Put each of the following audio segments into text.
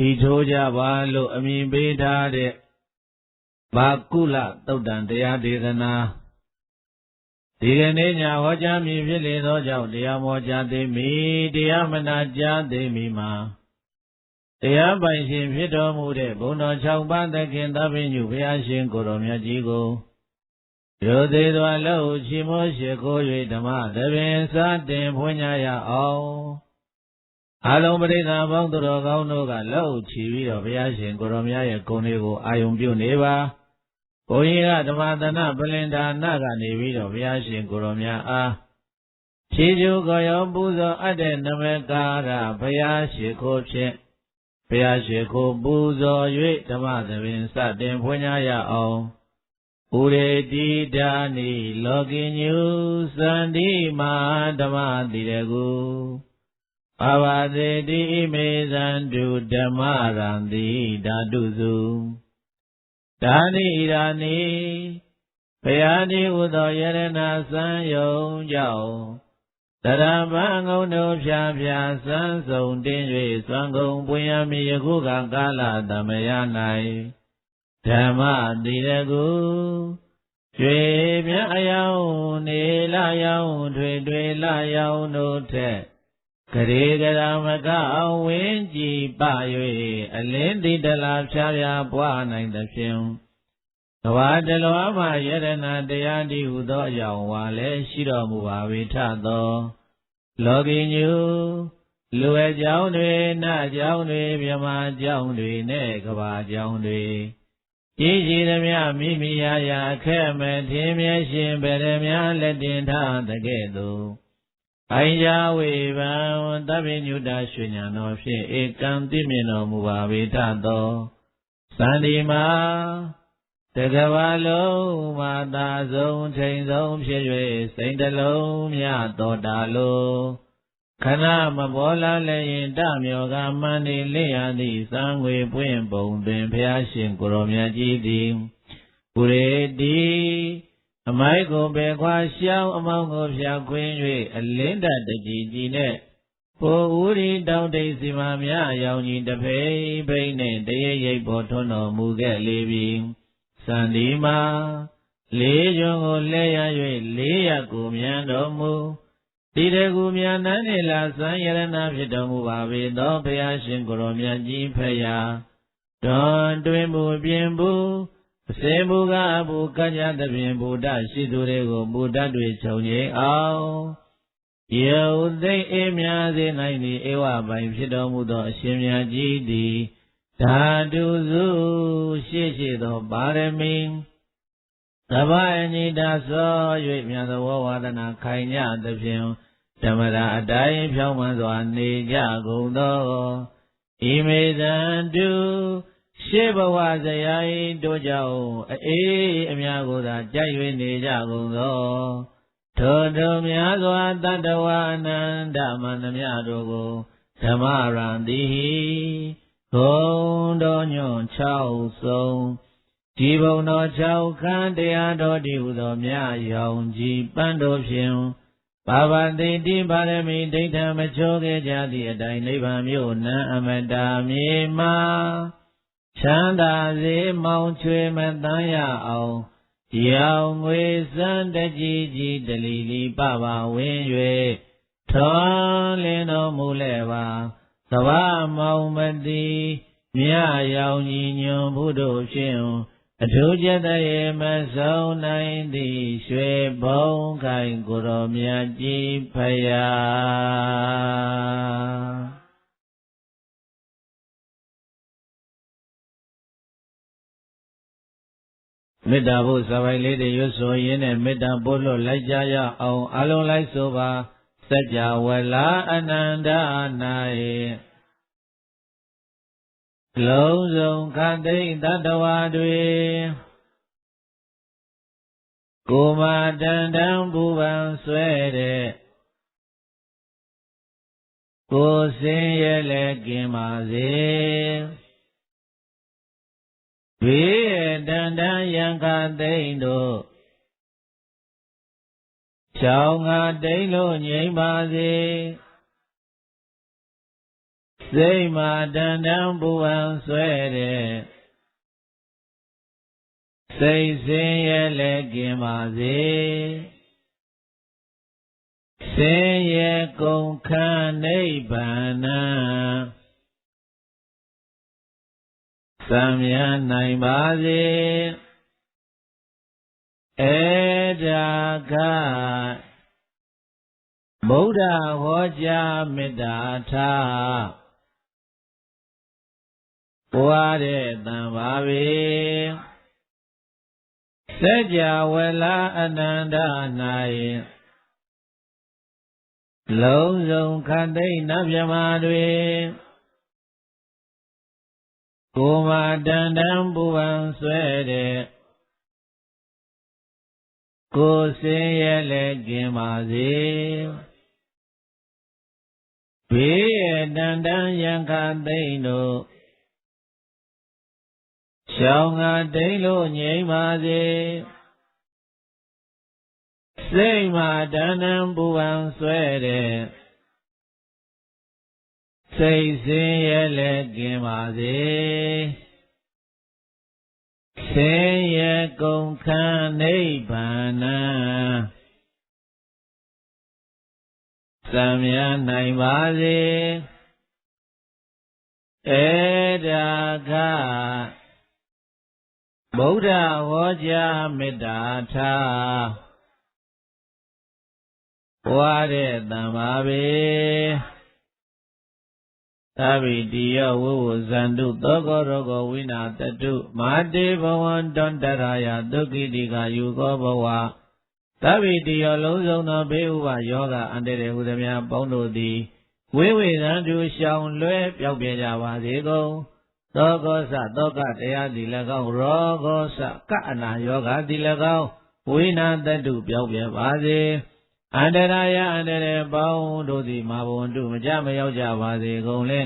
ထီထိုးကြပါလို့အမည်ပေးထားတဲ့ဘာကုလသုတ်တံတရားဒေသနာဒီကနေ့ညဟောကြားမည်ဖြစ်လေသောကြောင့်တရားမောကြားသိမည်တရားမနာကြားသိမည်မှာတရားပိုင်ရှင်ဖြစ်တော်မူတဲ့ဘုန်းတော်6ပါးသခင်သဗ္ဗညုဘုရားရှင်ကိုယ်တော်မြတ်ကြီးကိုရိုသေစွာလို့ချီးမွမ်းရှိခိုး၍ဓမ္မသဘင်စတင်ဖွင့်ကြရအောင်အလုံးပရိသတ်ပေါင်းသူတော်ကောင်းတို့ကလို့ချီပြီးတော့ဘုရားရှင်ကိုယ်တော်မြတ်ရဲ့ဂုဏ်တွေကိုအာယုံပြုနေပါဘုန်းကြီးကဓမ္မသနပလင်ဒါနကနေပြီးတော့ဘုရားရှင်ကိုယ်တော်မြတ်အားဖြည့်ကျူကိုရောပူဇော်အပ်တဲ့နမကာရဘုရားရှိခိုးဖြင့်ဘုရားရှိခိုးပူဇော်၍ဓမ္မသဘင်စတင်ဖွင့်ကြရအောင်ဥရေတိဒါနိလောကိညုသန္တိမာဓမ္မတိရကုအဝသေတိမေဇန္တုဓမ္မရံတိဓာတုစုဒါနိရာနိဘုရားတိဟူသောယရဏစံယုံကြောင့်တရပံငုံတို့ဖြာဖြာစံစုံတင်း၍သွန်ကုန်ပွင့်ရမည်ယခုကကာလသမယ၌ဓမ္မတိရကုကျွေမြအယောင်နေလာယောင်ထွေထွေလာယောင်တို့ထက်ကရေကရာမကအဝင်းကြည်ပ၍အလင်းတိတလာဖြာဖြာပွားနိုင်သဖြင့်ကဘာတလောမှာယရဏတရားတိဟုသောအယောင်ဝါလည်းရှိတော်မူပါဝိထသောလောကီညုလူအကြောင်းတွေနတ်ကြောင်းတွေမြမကြောင်းတွေနဲ့ကဘာကြောင်းတွေဤရှိသမျှမိမိရာရာအခက်မဲ့ထင်းမြဲရှင်ဗရမလက်တင်ထားတကဲ့သို့အိုင်ကြဝေဘံသဗ္ဗညုတရွှေညာတော်ဖြင့်ဧကံသိမြင်တော်မူပါဝိထသောသန္တိမာတကဘာလုံးမာသာဆုံးချိန်ဆုံးဖြစ်၍စိတ်တလုံးမြတော်တာလိုခဏမပေါ်လာလည်းရင်တမြောကမန္တိလင့်ရသည့်သံငွေပွင့်ပုံတွင်ဘုရားရှင်ကိုရောမြတ်ကြီးသည်ပုရေတိအမိုက်ကိုပဲခွာရှောင်းအမောင်းကိုဖြာခွင်း၍အလင်းတတကြီးကြီးနဲ့ပိုဥရီတောင်တိတ်စီမမြရောင်ကြီးတဖိဖိနဲ့တရရိပ်ပေါ်ထွန်းတော်မူခဲ့လေပြီစန္ဒီမာလေးကျွန်းကိုလဲရ၍လေးရကိုမြန်တော်မူတိရကူမြန်နန်းနေလာစံယရဏဖြစ်တော်မူပါပေသောဘုရားရှင်ကိုရောမြတ်ကြီးဖရာတွန်တွင်မူပြင်ဘူးအစေမူကားဘူကကြသဖြင့်ဘုဒ္ဓရှိသူတွေကိုဘုဒ္ဓတွေခြုံငိအောင်ယုတ်သိအေးများစေနိုင်သည့်ဧဝပိုင်ဖြစ်တော်မူသောအရှင်မြတ်ကြီးသည်ဓာတုစုရှိသောပါရမီသဗ္ဗအညိတာသော၍မြတ်သောဝါဒနာခိုင်ကြသဖြင့်ဓမ္မရာအတိုင်းဖြောင်းမှန်စွာနေကြကုန်သောဣမေသန္တုရှေးဘဝဇယာဤတို့ကြောင့်အေးအများကိုသာကြိုက်၍နေကြကုန်သောထိုများစွာတတ္တဝါအနန္တမန္တမြတို့ကိုဓမ္မရံတိဂုံတော်ညွန့်6ဆုံးဒီဘုံတော်6ခန်းတရားတော်ဒီဟုသောမြရောင်ကြီးပန်းတော်ဖြင့်ဘာဝတိတိပါရမီဒိဋ္ဌမချိုးခဲ့ကြသည့်အတိုင်းနိဗ္ဗာန်မြို့နံအမတာမြေမှာချမ်းသာစေမောင်ချွေမတန်းရအောင်ရောင်ငွေစံတကြီးကြီးတလီလီပပဝင်း၍ထွန်းလင်းတော်မူလဲပါသဘာမောင်မတိမြရောင်ကြီးညွန်ဘုဒ္ဓဖြင့်အထူးကျက်ရေမဆုံးနိုင်သည့်ရွှေဘုံခိုင်ကိုရောမြတ်ကြီးဖရာမေတ္တာဖို့စပိုင်လေးတွေရွတ်ဆိုရင်းနဲ့မေတ္တာပို့လို့လိုက်ကြရအောင်အလုံးလိုက်ဆိုပါစัจ java လာအနန္တ၌လုံးစုံခတ်သိမ့်တတ္တဝါတွေကိုမာတန်တန်ပူပန်ဆွဲတဲ့ကိုစင်ရဲ့လည်းกินပါစေဘေးရဲ့တန်တန်ရံခသိမ့်တို့ချောင်းငါတိမ့်လို့ငြိမ်ပါစေ စိတ်မှာတန်တန်ပူပန်ဆွဲတဲ့စိတ်ဆင်းရဲလည်းကင်းပါစေဆင်းရဲကုန်ခန်းနိဗ္ဗာန်သံမြတ်နိုင်ပါစေဧဒါကဗုဒ္ဓဟောကြားမေတ္တာထားပွားတဲ့တန်ပါပေစัจ java လာအနန္တ၌လုံးစုံခန္တိနတ်မြမတွေကိုယ်မှာတန်တန်ပူပန်ဆွဲတဲ့ကိုယ်စင်ရဲလည်းကင်းပါစေဘေးရဲ့တန်တန်ရံခသိမ့်တို့ရှောင်းငါတိတ်လို့ငြိမ်းပါစေစိတ်မှာတန်တန်ပူပန်ဆွဲတဲ့စိတ်ဆင်းရဲလည်းကင်းပါစေဆင်းရဲကုန်ခန်းနိဗ္ဗာန်သံမြတ်နိုင်ပါစေဧဒါကဗုဒ္ဓဟောကြားမေတ္တာထားပွားတဲ့တန်ပါပေသဗ္ဗိတိယောဝုဝဇန္တုသောကောရောဂဝိနာတတုမာတေဘဝံတန္တရာယဒုက္ခိတိကယူကောဘဝသဗ္ဗိတိယောလုံးစုံသောဘေးဥပါယောဂအန္တရာယ်ဟူသည်များပေါင်းတို့သည်ဝိဝေသံတုရှောင်လွဲပျောက်ပြကြပါစေကုန်သောကောစသောကတရားသည်၎င်းရောဂောစကအနာယောဂသည်၎င်းဝိနာတတုပျောက်ပြပါစေအန္တရာယအန္တရာယ်ပေါင်းတို့သည်မာဘဝန္တုမကြမရောက်ကြပါစေကုန်လေ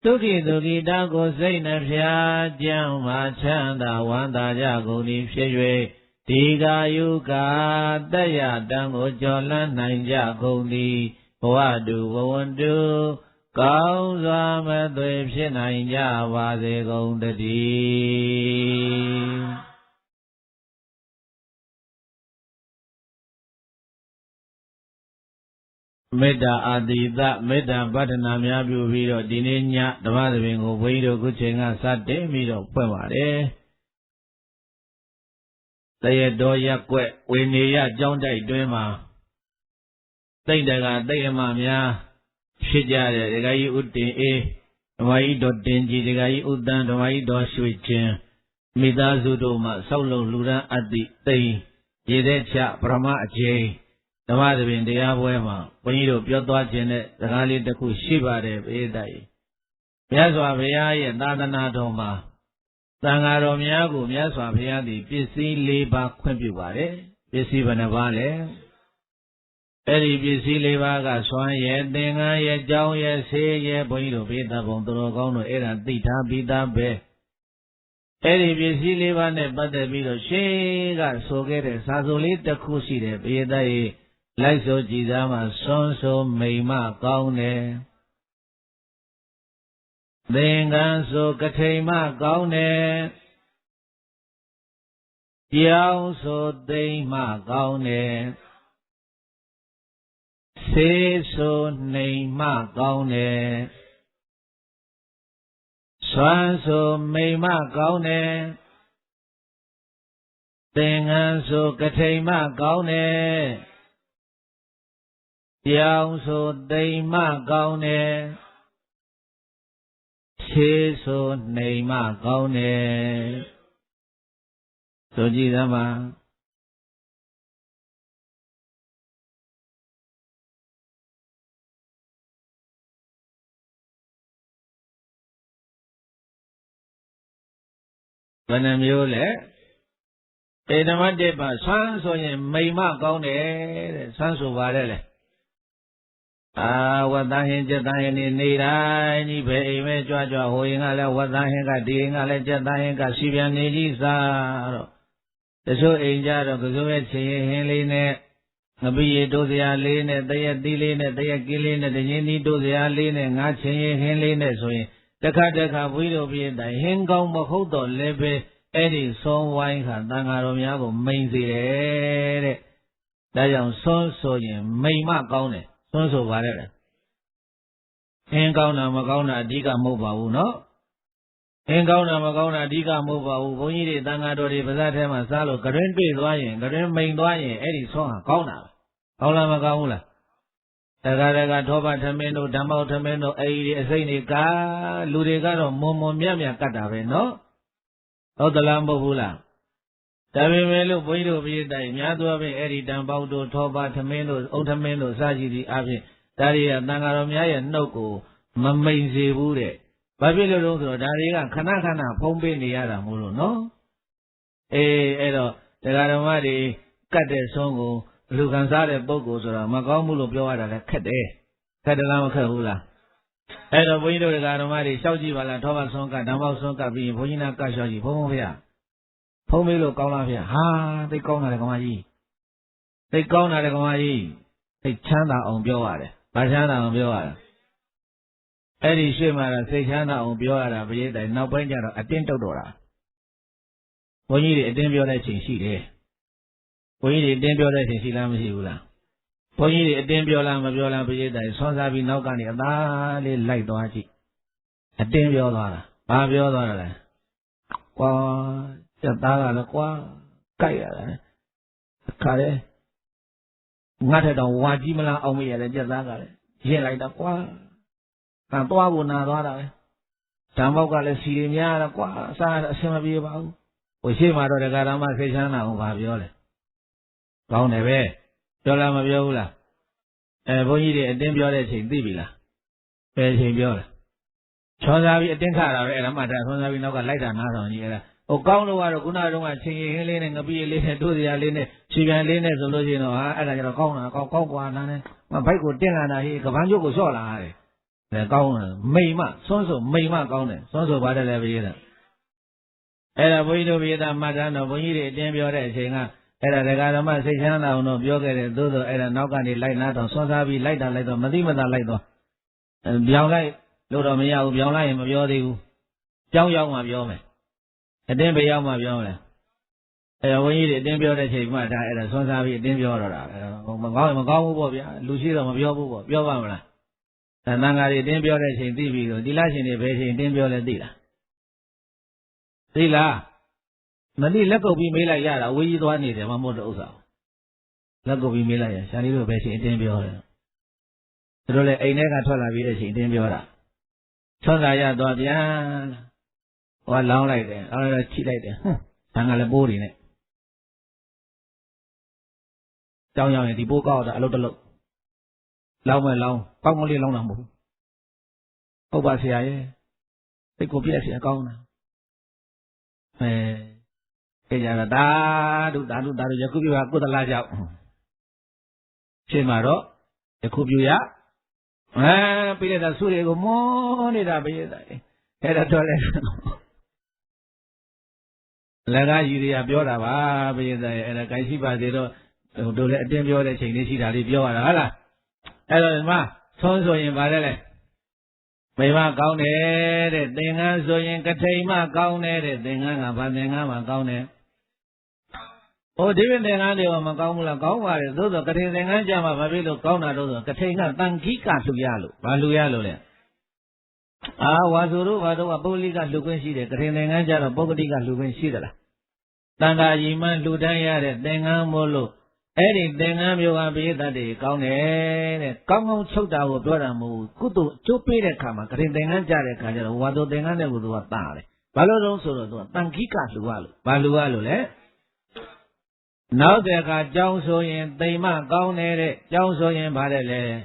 ဒုက္ခိဒုက္ခိတာကိုစိတ်နှဖျားကြံမှာချမ်းသာဝမ်းသာကြကုန်သည်ဖြစ်၍ဒီကာယုကာတတ္ယတံကိုကျော်လန်းနိုင်ကြကုန်သည်ဘဝတုဘဝန္တုကောင်းစွာမသွေဖြစ်နိုင်ကြပါစေကုန်တည်းမေတ္တာအာတိသမေတ္တာပဋ္ဌနာများပြုပြီးတော့ဒီနေ့ညဓမ္မသဘင်ကိုဘုန်းကြီးတို့ခုချိန်ကစတင်ပြီးတော့ဖွင့်ပါတယ်တရတော်ရက်ွက်ဝေနေရကျောင်းတိုက်တွင်မှာတိတ်တကတိတ်အမများဖြစ်ကြတဲ့ဒကာကြီးဥတင်အေးဓမ္မကြီးတော်တင်ကြီးဒကာကြီးဥတန်းဓမ္မကြီးတော်ရွှေချင်းမိသားစုတို့မှဆောက်လုပ်လူရန်အတ္တိသိမ့်ရေတဲ့ချပရမအကျိန်ဓမ္မသဘင်တရားပွဲမှာဘုန်းကြီးတို့ပြောသွားခြင်းတဲ့စကားလေးတစ်ခုရှိပါတယ်ဘေးတိုက်မြတ်စွာဘုရားရဲ့သာသနာတော်မှာသံဃာတော်များကိုမြတ်စွာဘုရားသည်ပစ္စည်း၄ပါးခွင့်ပြုပါတယ်ပစ္စည်းဘယ်နှပါးလဲအဲ့ဒီပစ္စည်း၄ပါးကဆွမ်းရဲ့သင်္ကန်းရဲ့ကြောင်းရဲ့ဆေးရဲ့ဘုန်းကြီးတို့ဘေးသဘုံသူတော်ကောင်းတို့အဲ့ဒါသိထားပြီးသားပဲအဲ့ဒီပစ္စည်း၄ပါးနဲ့ပတ်သက်ပြီးတော့ရှေးကဆိုခဲ့တဲ့စာဆိုလေးတစ်ခုရှိတယ်ဘေးတိုက်လိုက်ဆိုကြည်သားမှာဆွမ်းဆိုမိန်မကောင်းတယ်သင်္ကန်းဆိုကထိန်မကောင်းတယ်ကြောင်းဆိုသိမ့်မကောင်းတယ်ဆေးဆိုနှိမ်မကောင်းတယ်ဆွမ်းဆိုမိန်မကောင်းတယ်သင်္ကန်းဆိုကထိန်မကောင်းတယ်ကြောင်းဆိုသိမ့်မကောင်းတယ်ဆေးဆိုနှိမ်မကောင်းတယ်ဆိုကြည့်သမှာဘယ်နှမျိုးလဲတေဓမ္မတစ်ပါဆွမ်းဆိုရင်မိန်မကောင်းတယ်တဲ့ဆွမ်းဆိုပါတယ်လေဝတ်သားဟင်းကြက်သားဟင်းနေတိုင်းကြီးပဲအိမ်မဲကြွကြွဟိုရင်ကလည်းဝတ်သားဟင်းကဒီရင်ကလည်းကြက်သားဟင်းကစီပြန်နေကြီးစားတော့တချို့အိမ်ကြတော့ကစိုးရဲ့ချင်ဟင်းလေးနဲ့ Ngabi dosia lene, taya dilene, taya kilene, the yeni dosia lene, ngachi, helene, so Deka widow be the hingong mohodo lebe, Eddie son wine, Dangaromiago, mainzy. That young son so ye, may mark on it, son so whatever. Hingona Magona diga moba, no? Hingona Magona diga moba, Wuni, Dangadori, Bazatema, Salo, Karen Bay Dwayne, Karen Main Dwayne, Eddie son, Gona. Ola Magaula. Tagaraga Toba Tameno, Damo Tameno, Asenica, Ludegaro, Momo Miamia Catave, no? O the Lambo Hula. Tamelo, Boido, Yadu, Eddie Dambaudo, Toba Tameno, Otameno, Saji, Avi, Daria, Nangaromia, Noko, Mamazi Bude. Babylon, Daria, Kanakana, Pompe, Niara, Mulu, no? Edo, the Garamadi, Cate Songo. Lucansare Bogos or Magamulo Pioada, Cade, Cadalama Kahula. At a window, the Garamari, Sauji Vala, Thomas Sonka, Damo Sonka, being Poina Kashaji, Pomia. Pomelo Colavia, ha, they call Nagaji. They call Nagaji. They chana on Bioada, Bajana on Bioada. Eddie Shimara, say Chana on Bioada, Vieta, now Benjara, a Tintodora. When you did a Dembiola, she did. We did Dembiola, she lamsula. When you did a Dembiola, Mabiola, Vieta, Sonsabi, Nogani, a dali light doachi. A Dembiola, Babiola. Qua, Jatala, Qua, Kaya, Kare. Not at all, Wajimala, Omi, and Jazagare. Here like the Qua. Tantua would not order. Tamboka, let's see him, Yara, Qua, Sada, Semabi. We see my daughter Garama, Sejana, or Babiola. Gone away. Dola Mabiola. Bonnie and Dembiola, Dibila. Biola. Sonsabi, a Tinkara, and a matter, Sonsabi, no light and not on here. O Gauno, Gunado, singing Helene and a bee linen to the Aline, Chigan Linen, Sologino, and a Gona, Cocoana, my bike would dinner, he Cabanjo Sola. The Gona, Mayma, Sonso, Mayma Gone, Sonso Badalaviera. And a window with a Madame, Bonnie, Dembiola, saying, Era regada ma sejana no bioge dodo era nokani light na to sonsabi light da light to mati mata light to byaung lai lo to maya bu byaung lai yin ma pyo thei bu pyaung yaung ma pyo me atin be yaung ma pyo me era won ji de atin pyo deချိန်ma da era sonsabi atin pyo do da ma kaung bu po bya lu shi do ma pyo bu po pyo ba ma la da nanga ri atin pyo deချိန်thi bi do di la shin ni beချိန်atin pyo le thi la thi la Mani Lako be made like Yara, we you don't need a Mamoto Osa. Lako be made like Shani Besi in Tembiora. Role a nega tola village in Tembiora. Sonaya Dodian or long like that, or a cheat like that. Tangala board in it. Down young the book out a lot of look. Long and long, probably long number. Obasia, they could be a corner. Da do Yakubi put a large out. Chimaro, the Kubuya. Pile da Suri go money da be. Head at all. Laga Yuria Biora, and a Kaisiba, they don't let them go the Chinese Biora. Hello, Ma, Sonso in Varele. Mayma Gaune, Dinga Zoyan Katema Gaune, Dinga Bandanga Gaune. Oh, David Dengane or Magamula Gawa, those are Katina Jama, Babilo Gauna, those are Katina, Tankika to Yalu, Baluyalo. Ah, Wazuru, Vado, Aboliga, Luquensi, Katina Jara, Bogodiga, Luquensi. Tanga Yiman, Ludaya, Denga Molo, Eddie Dengam, you are be that day, Gaune, Kamu Chota, Doramu, Kutu, Chupire Kama, Katina Jara, Wado Dengane would do a tare. Balo also, Tankika to Walu, Balualo, Now there got Johnson and Dayma Gaune, Johnson and Badele.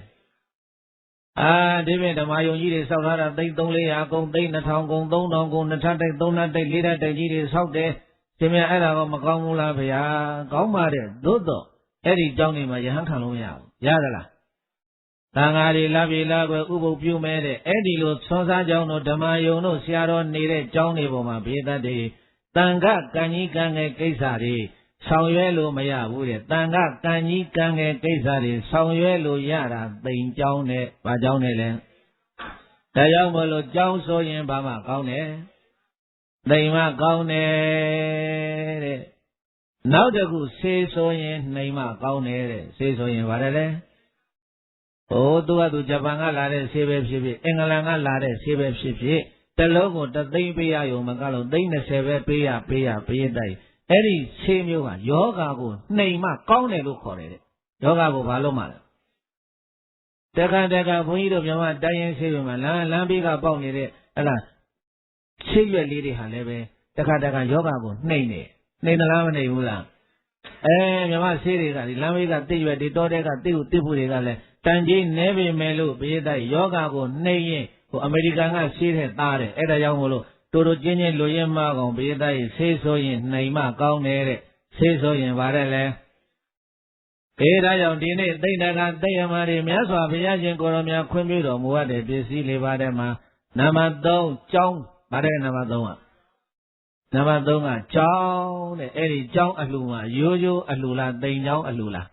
Ah, David, the Mayo Sahara, they don't lay a go, they not how go, don't go, the Tante, don't let they lead at the Giddy South there. Timia Ella Macamula, Gaumare, Dodo, Eddie Johnny, my Yankaluya, Yadala. Tangari Lavi Lago, Ubo Pume, Eddie Lu, Sonsa Jono, Damayo, no, Sierra needed Johnny Boma, be that day. Tanga, Kani, Kanga, Kesari. ဆောင်ရွက်လို့မရဘူးတဲ့တန်ခါကံကြီးကံငယ်ကိစ္စတွေဆောင်ရွက်လို့ရတာသိမ်ကြောင်းနဲ့ဘာကြောင်းနဲ့လဲဒါကြောင့်မလို့ကြောင်းဆိုရင်ဘာမှကောင်းတယ်သိမ်မှကောင်းတယ်တဲ့နောက်တစ်ခုဆေးဆိုရင်နှိမ်မှကောင်းတယ်တဲ့ဆေးဆိုရင်ဘာလဲဟိုသူကသူဂျပန်ကလာတဲ့ဆေးပဲဖြစ်ဖြစ်အင်္ဂလန်ကလာတဲ့ဆေးပဲဖြစ်ဖြစ်တလုံးကိုတသိန်းပေးရရုံမကလို့သိန်း20ပဲပေးရတိုက်အဲ့ဒီဆေးမျိုးကယောဂါကိုနှိမ်မှကောင်းတယ်လို့ခေါ်တယ်တဲ့ယောဂါကိုဘာလို့မှလဲတခါဘုန်းကြီးတို့မြန်မာတိုင်းရင်ဆေးပဲမှာလမ်းဘေးကပေါက်နေတဲ့အဲ့ဒါဆေးရွက်လေးတွေဟာလည်းပဲတခါယောဂါကိုနှိမ်သလားမနှိမ်ဘူးလားမြန်မာဆေးတွေကဒီလမ်းဘေးကတစ်ရွက်တွေတောတဲ့ကတစ်ဖို့တွေကလည်းတန်ကြီးနဲပေမဲ့လို့ဘေးတိုက်ယောဂါကိုနှိမ်ရင်ဟိုအမေရိကန်ကဆေးတဲ့သားတယ်အဲ့ဒါကြောင့်မို့လို့တို့ချင်းလူရင်းမကောင်ဘေးတိုက်ဆေးဆိုရင်နှိမ်မှကောင်းတယ်တဲ့ဆေးဆိုရင်ဗါတဲ့လဲဒါကြောင့်ဒီနေ့သိမ့်တကသိယမတွေမြတ်စွာဘုရားရှင်ကိုရောမြတ်ခွင့်ပြုတော်မူအပ်တဲ့ပစ္စည်းလေးပါးထဲမှာနံပါတ်3ကျောင်းဗါတဲ့နံပါတ်3ကနံပါတ်3ကကျောင်းတဲ့အဲ့ဒီကျောင်းအလှမှာရိုးရိုးအလှလားသိမ့်ကျောင်းအလှလား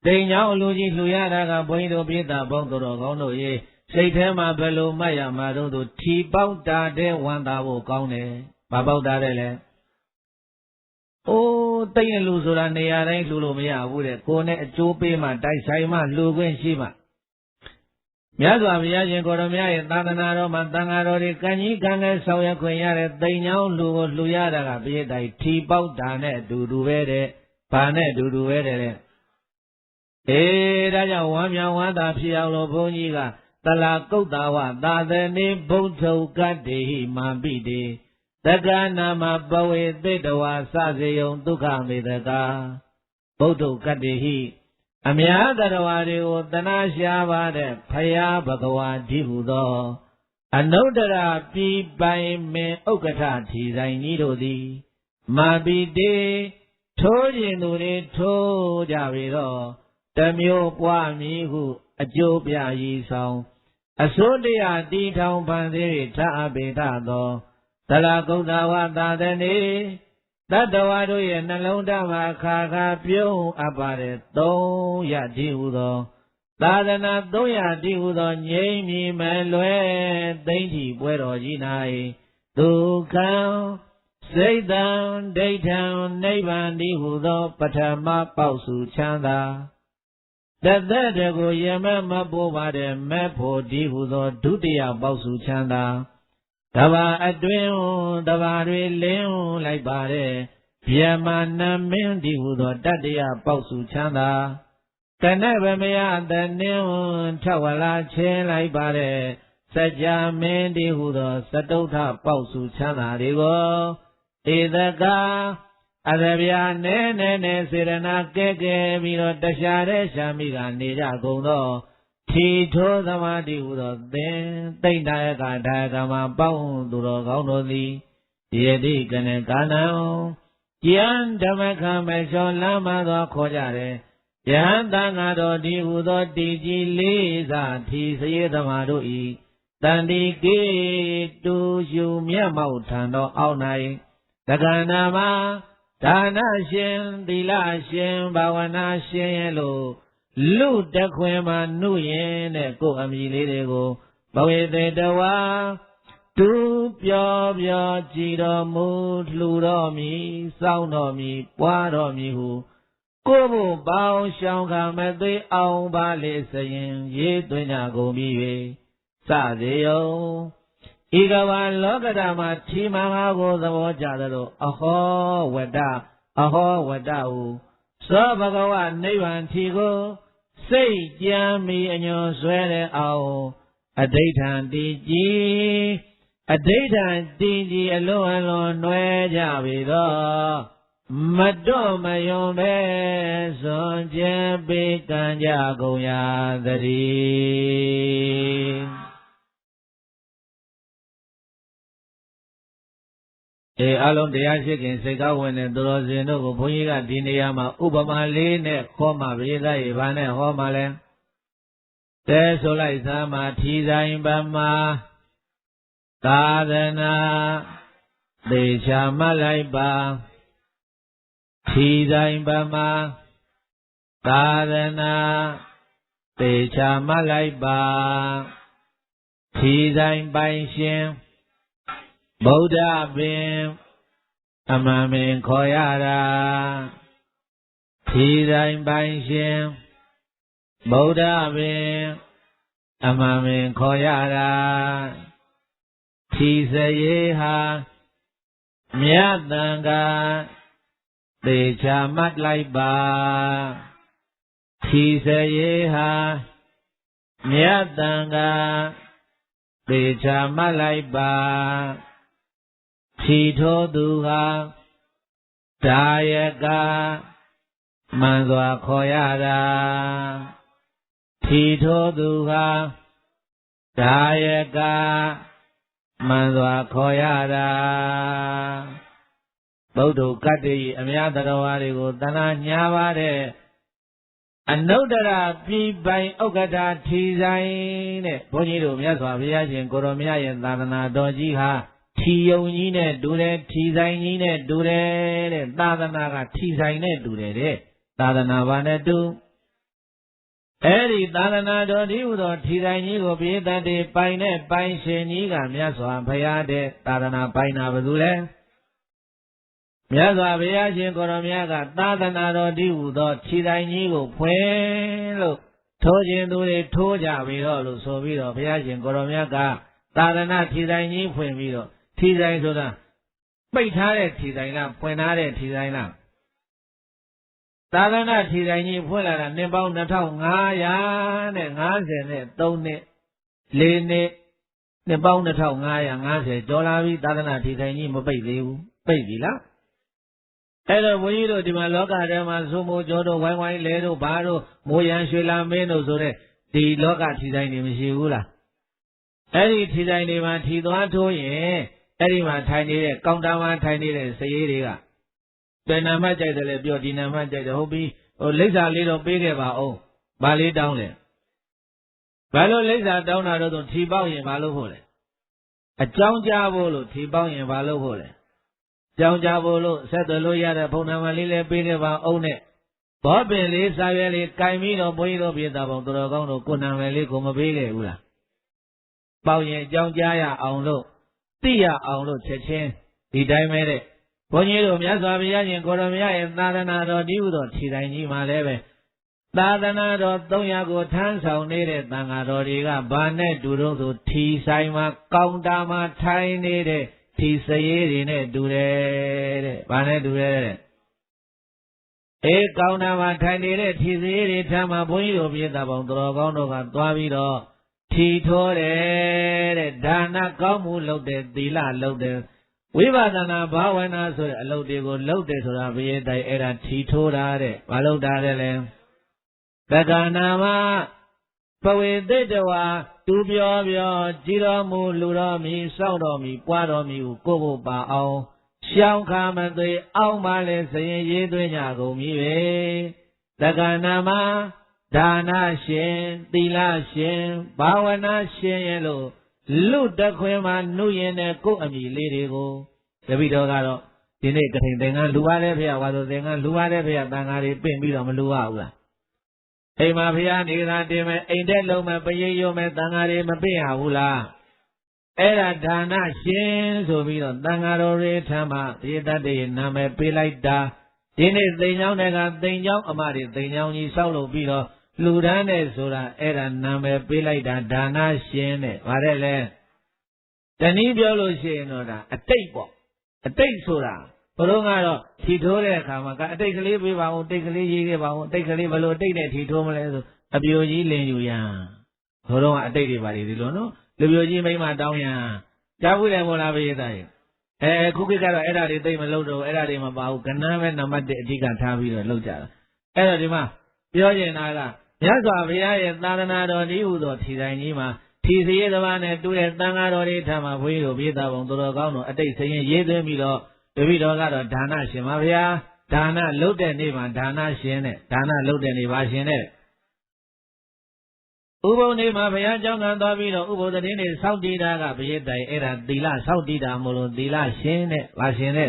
သိမ့်ကျောင်းအလှကြီးလှူရတာကဘုန်းကြီးတို့ပြည်သားဘုန်းတော်ကောင်းတို့ရေစိတ်ထဲမှာဘယ်လိုမှတ်ရမှာတော့သူထီပေါက်တာတဲ့ဝမ်းသာဖို့ကောင်းတယ်။ဘာပေါက်တာတဲ့လဲ။အိုးသိရင်လူဆိုတာနေရာတိုင်းလှူလို့မရဘူးတဲ့။ကိုယ်နဲ့အကျိုးပေးမှတိုက်ဆိုင်မှလှူခွင့်ရှိမှမြတ်စွာဘုရားရှင်ကိုရမရဲ့သာသနာတော်မှာသံဃာတော်တွေကံကြီးကံငယ်ဆောင်ရွက်ခွင့်ရတဲ့သိမ်ညောင်းလူကိုလှူရတာကပြည့်တိုင်ထီပေါက်တာနဲ့အတူတူပဲတဲ့။ဘာနဲ့အတူတူပဲတဲ့။ဒါကြောင့်ဝမ်းမြောက်ဝမ်းသာဖြစ်အောင်လို့ဘုန်းကြီးကတလာကုတ်တာဝသာသနေဘုဒ္ဓုကတ္တိဟိမာပိတေတက္ကနာမပဝေသေတဝါစစေယုံဒုက္ခမေတ္တာဘုဒ္ဓုကတ္တိဟိအများတရဝါတွေကိုတနာရှားပါတဲ့ဖယားဘဂဝါဒီဟုသောအနုတ္တရပြည်ပိုင်မင်းဥက္ကဋ္ဌထီဆိုင်ကြီးတို့သည်မာပိတေထိုးခြင်းသူတွေထိုးကြပြီတော့တမျိုးပွားမည်ဟုအကျိုးပြရည်ဆောင်အစိုးတရားတီထောင်ပန်သေးထအပိထသောသလကုတ်တာဝသာသနေတတ္တဝါတို့ရဲ့နှလုံးသားမှာခါပြုံးအပ်ပါတဲ့300တိဟုသောသာသနာ300တိဟုသောငြိမ်းမြည်မလွဲသိမ့်ထီပွဲတော်ကြီး၌ဒုက္ခံစိတ်တံဒိဋ္ဌံနိဗ္ဗာန်တိဟုသောပထမပေါက်စုချမ်းသာတသက်တကိုယမမပိုးပါတဲ့မဲ့ဖို့ဒီဟုသောဒုတိယပေါက်စုချမ်းသာတဘာအတွင်းတဘာတွေလင်းလိုက်ပါတဲ့ဗျမနမင်းဒီဟုသောတတိယပေါက်စုချမ်းသာကနဗမယတနင်းထဝလာချင်းလိုက်ပါတဲ့စัจ जा မင်းဒီဟုသောစတုထပေါက်စုချမ်းသာတွေကိုဧတကအရဗျာနဲစေရနာကဲပြီးတော့တခြားတဲ့ရှာမိကနေကြကုန်သောထီထိုးသမာဓိဟုသောသင်သိမ့်တယကဒါကမပေါင်းသူတော်ကောင်းတို့သည်ယတိကနကာနံကျမ်းဓမ္မခံမလျှော်လမ်းမှသောခေါ်ကြတယ်ယဟန်တန်ဃာတော်ဒီဟုသောတည်ကြည်လေးစားထီစရေသမာတို့ဤတန်တိကေတူယူမြတ်မောက်ထံတော်အောက်၌တက္ကနာမှာဒါနရှင်သီလရှင်ဘာဝနာရှင်ရဲ့လို့လူတခွင်မှာနှုရင်တဲ့ကိုယ်အမိလေးတွေကိုဘဝေတေတဝါတူပြောကြည်တော်မူလှူတော်မူစောင်းတော်မူပွားတော်မူဟုကိုယ်ဘုပေါင်းရှောင်းခမသိအောင်ပါလေစရင်ရေးသွင်းကြကုန်ပြီ၍စစေယုံဤကဘာလောကဓာမှာထီမာဟာကိုသဘောကြသလိုအဟောဝတ္တဟုသောဘဂဝနိဗ္ဗာန်ထီကိုစိတ်ကြံမိအညွန်ဆွဲတဲ့အောင်အဋိဋ္ဌံတည်ကြည်အလွန်နွယ်ကြပြီတော့မတော့မယွန်ပဲဇွန်ကျဲပေးကံကြကုန်ရာသတည်းအလုံးတရားရှိခင်စိတ်ကောင်းဝင်တဲ့သူတော်စင်တို့ကိုဘုန်းကြီးကဒီနေရာမှာဥပမာလေးနဲ့ခေါ်မှပရိသတ်ရေဘာနဲ့ဟောမှလဲတဲဆိုလိုက်သာမှာထီဆိုင်ပမာသာသနာသေချာမှတ်လိုက်ပါ ထီဆိုင်ပမာသာသနာသေချာမှတ်လိုက်ပါထီဆိုင်ပိုင်ရှင်ဗုဒ္ဓပင်အမှန်ပင်ခေါ်ရတာထီဆိုင်ပိုင်ရှင်ဗုဒ္ဓပင်အမှန်ပင်ခေါ်ရတာထီစရေဟာမြတ်တန်ခါသေချာမှတ်လိုက်ပါထီစရေဟာမြတ်တန်ခါသေချာမှတ်လိုက်ပါထီထိုးသူဟာဒါယကမှန်စွာခေါ်ရတာထီထိုးသူဟာဒါယကမှန်စွာခေါ်ရတာဗုဒ္ဓကတ္တိအမြတ်တော်ဝါတွေကိုတဏှာညာပါတဲ့အနုတ္တရပြည်ပိုင်ဥက္ကဋ္ဌထီဆိုင်တဲ့ဘုန်းကြီးတို့မြတ်စွာဘုရားရှင်ကိုရောမြတ်ရဲ့သာသနာတော်ကြီးဟာထီယုံကြီးနဲ့တူတယ်ထီဆိုင်ကြီးနဲ့တူတယ်တဲ့သာသနာကထီဆိုင်နဲ့တူတယ်တဲ့သာသနာဘာနဲ့တူအဲ့ဒီသာသနာတော်ဒီဟုသောထီဆိုင်ကြီးကိုပိဋကတ်တွေပိုင်တဲ့ပိုင်ရှင်ကြီးကမြတ်စွာဘုရားတဲ့သာသနာပိုင်တာဘယ်သူလဲမြတ်စွာဘုရားရှင်ကိုရောမြတ်ကသာသနာတော်ဒီဟုသောထီဆိုင်ကြီးကိုဖွင့်လို့ထိုးခြင်းသူတွေထိုးကြပြီးတော့လို့ဆိုပြီးတော့ဘုရားရှင်ကိုရောမြတ်ကသာသနာထီဆိုင်ကြီးဖွင့်ပြီးတော့ထီဆိုင်ဆိုတာပိတ်ထားတဲ့ထီဆိုင်လားဖွင့်ထားတဲ့ထီဆိုင်လားသာသနာထီဆိုင်ကြီးဖွင့်လာတာနှစ်ပေါင်း2553နှစ်4နှစ်နှစ်ပေါင်း2550ကျော်လာပြီသာသနာထီဆိုင်ကြီးမပိတ်သေးဘူးပိတ်ပြီလားအဲ့တော့ဘုန်းကြီးတို့ဒီမှာလောကထဲမှာသုံးမိုးကျော်တို့ဝိုင်းဝိုင်းလဲတို့ဘာတို့မိုးရန်ရွှေလာမင်းတို့ဆိုတဲ့ဒီလောကထီဆိုင်တွေမရှိဘူးလားအဲ့ဒီထီဆိုင်တွေမှာထီသွားထိုးရင်အဲ့ဒီမှာထိုင်နေတဲ့ကောင်တာမှာထိုင်နေတဲ့စရေးတွေကတွယ်နာမကြိုက်တယ်လေပြောဒီနာမကြိုက်တယ်ဟုတ်ပြီဟိုလိပ်စာလေးတော့ပေးခဲ့ပါအောင်ဘာလေးတောင်းလဲဘာလို့လိပ်စာတောင်းတာတော့ထီပေါက်ရင်ဘာလို့ဖို့လဲအကြောင်းကြားဖို့လို့ထီပေါက်ရင်ဘာလို့ဖို့လဲကြောင်းကြားဖို့လို့ဆက်သွယ်လို့ရတဲ့ဖုန်းနံပါတ်လေးလည်းပေးခဲ့ပါအောင်နဲ့ဘောပင်လေးစာရွက်လေးကင်ပြီးတော့ဘုန်းကြီးတို့ပြည်သားပေါင်းတော်ကောင်းတို့ကိုနံပါတ်လေးကိုမပေးခဲ့ဘူးလားပေါက်ရင်အကြောင်းကြားရအောင်လို့သိရအောင်လို့ချက်ချင်းဒီတိုင်းပဲတဲ့ဘုန်းကြီးတို့မြတ်စွာဘုရားရှင်ကိုရောမြတ်ရဲ့သာသနာတော်ဒီဟုသောထီတိုင်းကြီးမှာလည်းပဲသာသနာတော်300ကိုထမ်းဆောင်နေတဲ့သံဃာတော်တွေကဘာနဲ့တူတော့ဆိုထီဆိုင်မှာကောင်တာမှာထိုင်နေတဲ့ထီစရေးတွေနဲ့တူတယ်တဲ့ဘာနဲ့တူလဲတဲ့ကောင်တာမှာထိုင်နေတဲ့ထီစရေးတွေထမ်းမှာဘုန်းကြီးတို့ပြည်သားပေါင်းတော်ကောင်းတို့ကသွားပြီးတော့ထီထိုးတယ်တဲ့ဒါနကောင်းမှုလုပ်တယ်သီလလုပ်တယ်ဝိပဿနာဘာဝနာဆိုတဲ့အလုပ်တွေကိုလုပ်တယ်ဆိုတာဘုရားတိုင်အဲ့ဒါထီထိုးတာတဲ့ဘာလုပ်တာလဲသက္ကနာမပဝေသိတဝါသူပြောပြောကြည်တော်မူလူတော်မီစောင့်တော်မီပွားတော်မီကိုကိုဖို့ပါအောင်ရှောင်းခါမသွေအောင်ပါလေစရင်ရေးသွင်းကြကုန်ပြီပဲသက္ကနာမဒါနရှင်သီလရှင်ဘာဝနာရှင်ရဲ့လို့လူတခွင်မှာနှုတ်ရင်တဲ့ကိုယ်အမိလေးတွေကိုတပိတော်ကတော့ဒီနေ့ကထိန်သင်္ကန်းလူပါတယ်ဖေဝါဆိုသင်္ကန်းလူပါတယ်ဖေတန်ဃာတွေပင့်ပြီးတော့မလူရဘူးလားအိမ်မှာဖေနေတာတင်မယ်အိမ်တက်လုံးမယ်ပရိယုံမယ်တန်ဃာတွေမပင့်ရဘူးလားအဲ့ဒါဒါနရှင်ဆိုပြီးတော့တန်ဃာတော်တွေထမ်းမှာသေတတ်တဲ့နာမည်ပေးလိုက်တာဒီနေ့သိမ်ချောင်းတွေကသိမ်ချောင်းအမတွေသိမ်ချောင်းကြီးဆောက်လုပ်ပြီးတော့လူတန်းတဲ့ဆိုတာအဲ့ဒါနာမည်ပေးလိုက်တာဒါနရှင်တဲ့ဗါတဲ့လေတနည်းပြောလို့ရှိရင်တော့ဒါအတိတ်ပေါ့အတိတ်ဆိုတာဘုရားကတော့ထီထိုးတဲ့အခါမှာအတိတ်ကလေးပေးပါဦးတိတ်ကလေးရေးခဲ့ပါဦးတိတ်ကလေးဘလို့တိတ်နဲ့ထီထိုးမလဲဆိုအပြိုကြီးလင်ယူရန်ဘုရားကအတိတ်တွေပါလေဒီလိုနော်လူပြိုကြီးမိမတောင်းရန်ကြားဘူးတယ်မို့လားဘေးသားကြီးခုခေတ်ကတော့အဲ့ဒါတွေသိမလို့တော့အဲ့ဒါတွေမပါဘူးကဏ္ဍပဲနံပါတ်1အဓိကထားပြီးတော့လုပ်ကြတာအဲ့တော့ဒီမှာပြောချင်တာကမြတ်စွာဘုရားရဲ့သာသနာတော်ဒီဟုသောထီတိုင်းကြီးမှာထီစရေးသဘာနဲ့တူတဲ့သံဃာတော်တွေထားမှာဘုန်းကြီးတို့ပြည်သားပေါင်းတော်ကောင်းတို့အတိတ်စရင်ရေးသွင်းပြီးတော့တပည့်တော်ကတော့ဒါနရှင်ပါဗျာဒါနလုပ်တဲ့နေ့မှာဒါနရှင်နဲ့ဒါနလုပ်တဲ့နေ့ပါရှင်နဲ့ဥပုံနေ့မှာဘုရားကျောင်းကသွားပြီးတော့ဥပုသ်သတင်းတွေစောင့်တည်တာကဘုရားတိုင်အဲ့ဒါသီလစောင့်တည်တာမို့လို့သီလရှင်နဲ့ပါရှင်နဲ့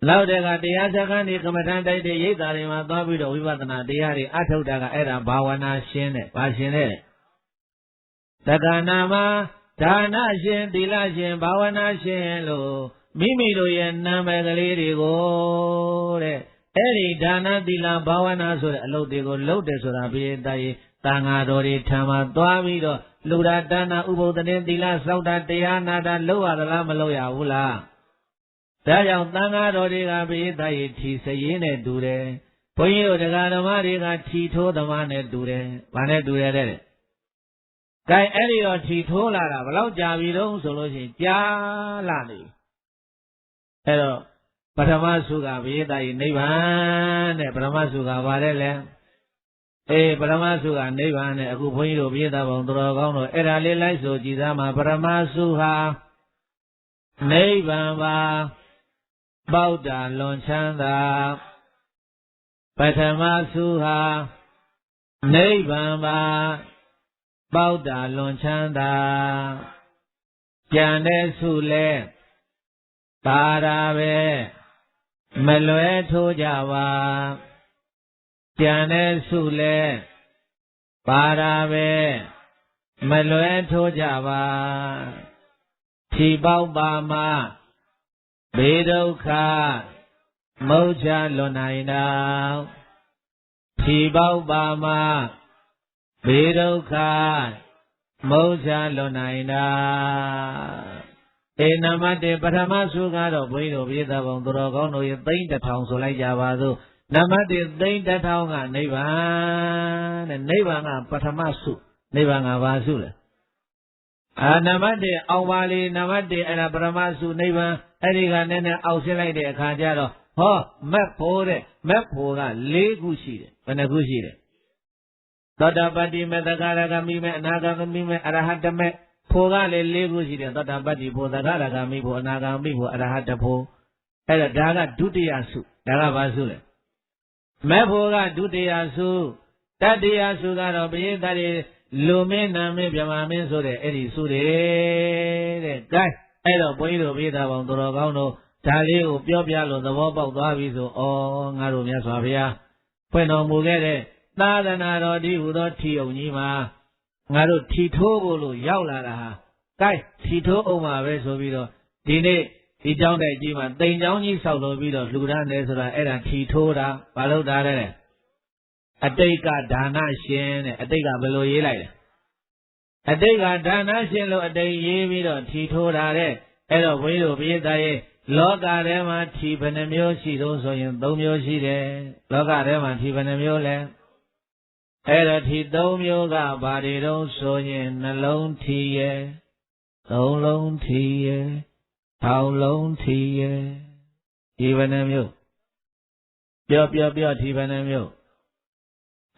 လောက်တဲ့ကတရားစခန်းဒီကမ္မထန်တိုက်တဲ့ရိတ်တာတွေမှာသွားပြီးတော့ဝိပဿနာတရားတွေအထုတ်တာကအဲ့ဒါဘာဝနာရှင်းတဲ့ဘာရှင်းတဲ့တက္ကနာမှာဒါနရှင်သီလရှင်ဘာဝနာရှင်လို့မိမိတို့ရဲ့နာမည်ကလေးတွေကိုတဲ့အဲ့ဒီဒါနသီလဘာဝနာဆိုတဲ့အလုပ်တွေကိုလုပ်တယ်ဆိုတာဘိယတရေတန်ဃာတော်တွေထံမှာသွားပြီးတော့လူဒါဒါနဥပုသ်တဲ့သီလစောင့်တာတရားနာတာလုပ်ရသလားမလုပ်ရဘူးလားဒါကြောင့်သံဃာတော်တွေကဘိယတရေထီစရေးနဲ့တူတယ်ဘုန်းကြီးတို့တရားဓမ္မတွေကထီထိုးသမားနဲ့တူတယ်ဘာနဲ့တူရတဲ့ကဲအဲ့ဒီတော့ထီထိုးလာတာဘလောက်ကြာပြီတော့ဆိုလို့ရှိရင်ကြာလာနေအဲ့တော့ပထမစုကဘိယတရေနိဗ္ဗာန်တဲ့ပထမစုကဘာလဲလဲပထမစုကနိဗ္ဗာန်နဲ့အခုဘုန်းကြီးတို့ဘိယတဘုံတော်ကောင်းတို့အဲ့ဒါလေးလိုက်ဆိုကြည်သားမှာပထမစုဟာနိဗ္ဗာန်ပါပေါက်တာလွန်ချမ်းသာပထမစုဟာနိဗ္ဗာန်ပါပေါက်တာလွန်ချမ်းသာကြံတဲ့စုလဲပါတာပဲမလွဲထိုးကြပါကြံတဲ့စုလဲပါတာပဲမလွဲထိုးကြပါဖြီပေါက်ပါမှာဘေဒုက္ခမုတ်ချလွန်နိုင်တာဖြီပေါက်ပါမှာဘေဒုက္ခမုတ်ချလွန်နိုင်တာနမတေပထမစုကတော့ဘုန်းကြီးတို့ပြေသာဘုံသူတော်ကောင်းတို့ရဲ့သိန်းတစ်ထောင်ဆိုလိုက်ကြပါစို့နမတေသိန်းတစ်ထောင်ကနိဗ္ဗာန်တဲ့နိဗ္ဗာန်ကပထမစုနိဗ္ဗာန်ကဘာစုလဲနမတေအောင်ပါလေနမတေအဲ့ဒါပထမစုနိဗ္ဗာန်အဲ့ဒီကနည်းနည်းအောက်ဆင်းလိုက်တဲ့အခါကျတော့ဟောမက်ဖို့တဲ့မက်ဖို့က၄ခုရှိတယ်ဘယ်နှခုရှိတယ်သောတာပတ္တိမေသက္ကရာဂမိမေအနာဂါမိမေအရဟတမေဖို့ကလည်း၄ခုရှိတယ်သောတာပတ္တိဖို့သက္ကရာဂမိဖို့အနာဂါမိဖို့အရဟတဖို့အဲ့ဒါကဒုတိယစုဒါကဘာစုလဲမက်ဖို့ကဒုတိယစုတတိယစုကတော့ဘိယတတွေလူမင်းနာမင်းဗြဟ္မာမင်းဆိုတဲ့အဲ့ဒီစုတွေတဲ့ကဲအဲ့တော့ဘုန်းကြီးတို့ဘိယတာပေါင်းတော်ကောင်းတို့ဒါလေးကိုပြောပြလို့သဘောပေါက်သွားပြီဆိုငါတို့မြတ်စွာဘုရားဖွင့်တော်မူခဲ့တဲ့သာသနာတော်ဒီဟူသောထီအောင်ကြီးမှာငါတို့ထီထိုးဖို့လို့ရောက်လာတာဟာကဲထီထိုးအောင်ပါပဲဆိုပြီးတော့ဒီနေ့ဒီเจ้าတိုက်ကြီးမှာတိမ်เจ้าကြီးဆောက်လို့ပြီးတော့လှူဒါန်းတယ်ဆိုတာအဲ့ဒါထီထိုးတာဘာလို့တာတဲ့အတိတ်ကဒါနရှင်တဲ့အတိတ်ကဘယ်လိုရေးလိုက်လဲအတိတ်ကဒါနရှင်လို့အတိတ်ရေးပြီးတော့ထီထိုးတာတဲ့အဲ့တော့ဘုန်းကြီးတို့ဘိယသားရဲ့လောကထဲမှာထီဘယ်နှမျိုးရှိတော့ဆိုရင်၃မျိုးရှိတယ်လောကထဲမှာထီဘယ်နှမျိုးလဲအဲ့တော့ထီ၃မျိုးကဘာတွေတော့ဆိုရင်နှလုံးထီရဲ့သုံးလုံးထီရဲ့ထောင်လုံးထီရဲ့ဒီဘယ်နှမျိုးပြောထီဘယ်နှမျိုး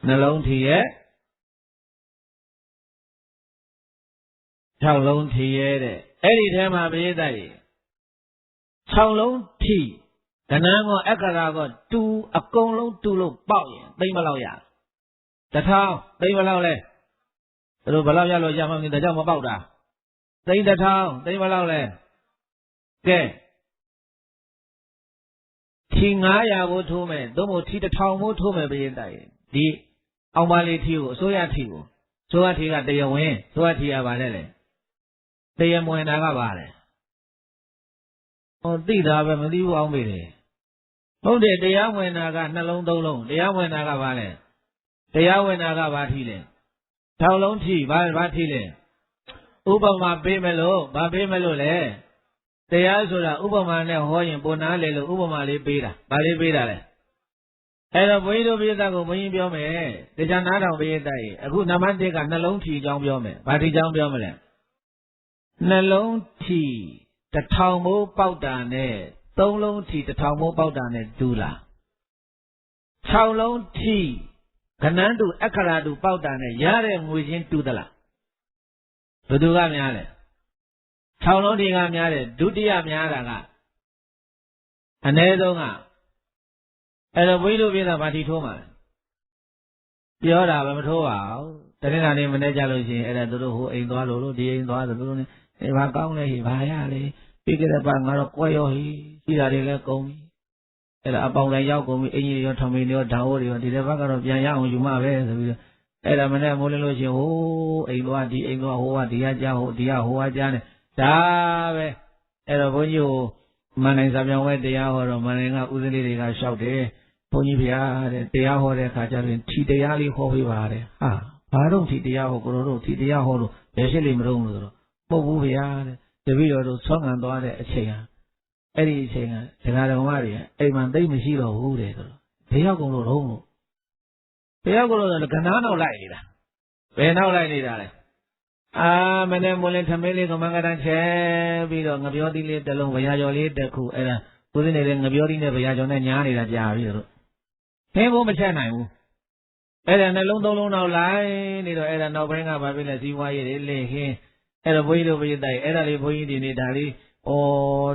နှလုံးထီရဲ့6လုံးထီရဲ့တဲ့အဲ့ဒီထဲမှာပိဋကတ်6လုံးထီကဏ္ဍကောအက္ခရာကောတူအကုန်လုံးတူလို့ပေါက်ရင်သိမ့်ဘလောက်ရ1000သိမ့်ဘလောက်လဲတို့ဘလောက်ရလို့ရမှမသိဒါကြောင့်မပေါက်တာသိမ့်1000သိမ့်ဘလောက်လဲကဲထီ900ဘိုးထိုးမယ်သို့မဟုတ်ထီ1000ဘိုးထိုးမယ်ပိဋကတ်ဒီအောင်ပါလေးထီကိုအစိုးရထီကိုစိုးရထီကတရားဝင်စိုးရထီကဘာလဲတရားမဝင်တာကဘာလဲသိတာပဲမသိဘူးအောင်ပြီလေဟုတ်တယ်တရားဝင်တာကနှလုံးသုံးလုံးတရားဝင်တာကဘာလဲတရားဝင်တာကဘာထီလဲ6လုံးထီဘာထီလဲဥပမာပေးမလို့ဘာပေးမလို့လဲတရားဆိုတာဥပမာနဲ့ဟောရင်ပုံနာလေလို့ဥပမာလေးပေးတာဘာလေးပေးတာလဲအဲ့တော့ဘုန်းကြီးတို့ပိဋကတ်ကိုဘုန်းကြီးပြောမယ်တရားနာတော်ပိဋကတ်ရေအခုနံပါတ်1ကနှလုံးထီအကြောင်းပြောမယ်ဘာထီအကြောင်းပြောမလဲနှလုံးထီ1000မိုးပေါက်တာနဲ့3လုံးထီ1000မိုးပေါက်တာနဲ့ဒူလား6လုံးထီကဏ္ဍတူအခရာတူပေါက်တာနဲ့ရတဲ့ငွေချင်းတူသလားဘယ်သူကများလဲ6လုံးထီကများတယ်ဒုတိယများတာကအနည်းဆုံးကအဲ့တော့ဘုန်းကြီးတို့ပြတာဗာထီထိုးမှာပြောတာပဲမထိုးပါဘူးတနေ့ကနေမနေ့ကြလို့ရှိရင်အဲ့ဒါတို့ဟိုအိမ်သွားလို့ဒီအိမ်သွားတို့တို့နဲ့ဘာကောင်းလဲဟိဘာရလဲပြီးကြတဲ့ပါငါတော့ကွဲရောဟိရှိတာတွေလည်းကုန်ပြီ အဲ့ဒါအပေါင်းတိုင်းရောက်ကုန်ပြီအင်ကြီးရောထမင်းရောဓာတ်အိုးတွေရောဒီတစ်ပတ်ကတော့ပြန်ရအောင်ယူမှပဲဆိုပြီးတော့အဲ့ဒါမနဲ့မိုးလင်းလို့ရှိရင်ဟိုးအိမ်သွားဒီအိမ်သွားဟိုကဒီကကြားဟိုဒီကဟိုကကြားနေဒါပဲအဲ့တော့ဘုန်းကြီးကိုမန္တန်စာပြောင်းဝဲတရားဟောတော့မန္တန်ကဦးဇင်းလေးတွေကလျှောက်တယ်ဘုန်းကြီးဗျာတဲ့တရားဟောတဲ့အခါကျရင်ထီတရားလေးဟောပေးပါတဲ့ဟာဘာတော့ထီတရားဟောကိုတို့ထီတရားဟောလို့ဘယ်ရှိလိမ့်မလို့ဆိုတော့မဟုတ်ဘူးဗျာတဲ့တပည့်တော်တို့ဆွမ်းခံသွားတဲ့အချိန်ဟာအဲ့ဒီအချိန်ကဒကာတော်မတွေအိမ်မှာသိမရှိတော့ဘူးတဲ့ဆိုတော့ဘယ်ရောက်ကုန်လို့တော့ဘယ်ရောက်ကုန်လို့ကနားနောက်လိုက်နေတာဘယ်နောက်လိုက်နေတာလဲအာမနေ့မိုးလင်းထမင်းလေးကမင်္ဂတန်ချဲပြီးတော့ငပြောသီးလေးတစ်လုံးဗျာကျော်လေးတစ်ခုအဲ့ဒါကိုယ်စင်းနေတဲ့ငပြောသီးနဲ့ဗျာကျော်နဲ့ညားနေတာကြာပြီတို့ခင်းဖို့မချက်နိုင်ဘူးအဲ့ဒါနှလုံးသုံးလုံးနောက်လိုက်နေတော့အဲ့ဒါနောက်ပိုင်းကဘာဖြစ်လဲစီးပွားရေးတွေလင်းခင်းအဲ့တော့ဘုန်းကြီးတို့ပြည့်တိုက်အဲ့ဒါလေးဘုန်းကြီးဒီနေ့ဒါလေးဩ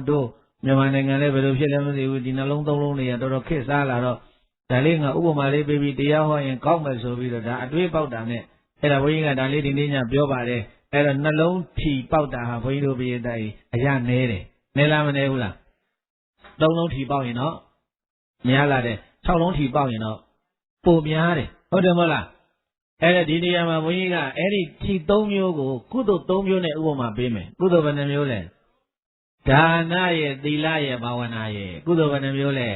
တို့မြန်မာနိုင်ငံလည်းဘယ်လိုဖြစ်လဲမသိဘူးဒီနှလုံးသုံးလုံးတွေကတော်တော်ခက်စားလာတော့ဒါလေးငါဥပမာလေးပေးပြီးတရားဟောရင်ကောက်မယ်ဆိုပြီးတော့ဒါအတွေးပေါက်တာနဲ့အဲ့ဒါဘုန်းကြီးကဒါလေးဒီနေ့ညပြောပါတယ်အဲ့တော့နှလုံးထီပေါက်တာဟာဘုန်းကြီးတို့ပြည့်တိုက်အရနဲတယ်နဲလားမနဲဘူးလားသုံးလုံးထီပေါက်ရင်တော့များလာတယ်6လုံးထီပေါက်ရင်တော့ပိုများတယ်ဟုတ်တယ်မဟုတ်လားအဲ့ဒါဒီနေရာမှာဘုန်းကြီးကအဲ့ဒီထီ3မျိုးကိုကုသိုလ်3မျိုးနဲ့ဥပမာပေးမယ်ကုသိုလ်ဘယ်နှမျိုးလဲဒါနရဲ့သီလရဲ့ဘာဝနာရဲ့ကုသိုလ်ဘယ်နှမျိုးလဲ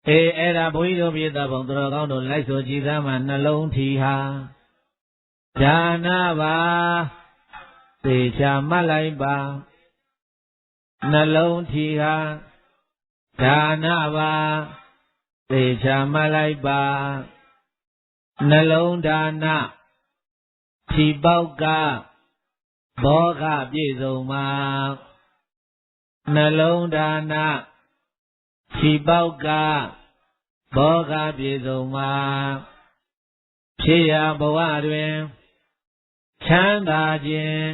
အဲ့ဒါဘုန်းကြီးတို့ပြည့်သားပုံတော်ကောင်းတို့လိုက်ဆိုကြည်သားမှာနှလုံးထီဟာဒါနပါသေချာမှတ်လိုက်ပါနှလုံးထီဟာဒါနပါသေချာမှတ်လိုက်ပါနှလုံးဒါနထီပေါက်ကဘောဂပြည့်စုံမှာနှလုံးဒါနထီပေါက်ကဘောဂပြည့်စုံမှာဖြစ်ရာဘဝတွင်ချမ်းသာခြင်း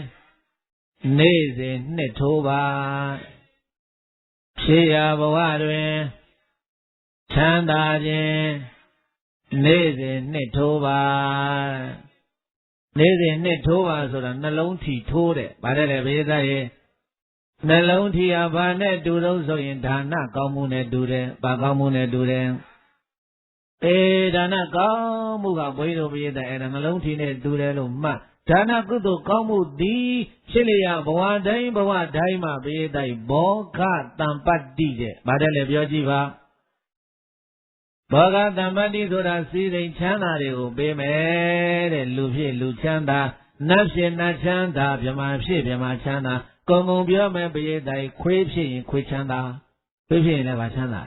နေ့စဉ်နှစ်ထိုးပါဖြစ်ရာဘဝတွင်ချမ်းသာခြင်းနေ့စဉ်နှစ်ထိုးပါနေ့စဉ်နှစ်ထိုးပါဆိုတာနှလုံးထီထိုးတယ်ဗါတယ်လေဘေးသားရဲ့နှလုံးထီဟာဘာနဲ့တူတော့ဆိုရင်ဒါနကောင်းမှုနဲ့တူတယ်ဘာကောင်းမှုနဲ့တူတယ်ဒါနကောင်းမှုကဘုန်းကြီးတို့ပြည့်တဲ့အဲ့ဒါနှလုံးထီနဲ့တူတယ်လို့မှတ်ဒါနကုသိုလ်ကောင်းမှုသည်ဖြစ်လျာဘဝတိုင်းမှာပြည့်တဲ့ဘောဂတံပတ္တိတဲ့ဗါတယ်လေပြောကြည့်ပါဘောဂတံပတ္တိဆိုတာစီစိန်ချမ်းသာတွေကိုပေးမယ်တဲ့လူဖြစ်လူချမ်းသာနတ်ဖြစ်နတ်ချမ်းသာဗြဟ္မာဖြစ်ဗြဟ္မာချမ်းသာကုံကုံပြောမယ်ပြည့်တဲ့ခွေးဖြစ်ရင်ခွေးချမ်းသာခွေးဖြစ်ရင်လည်းဗာချမ်းသာ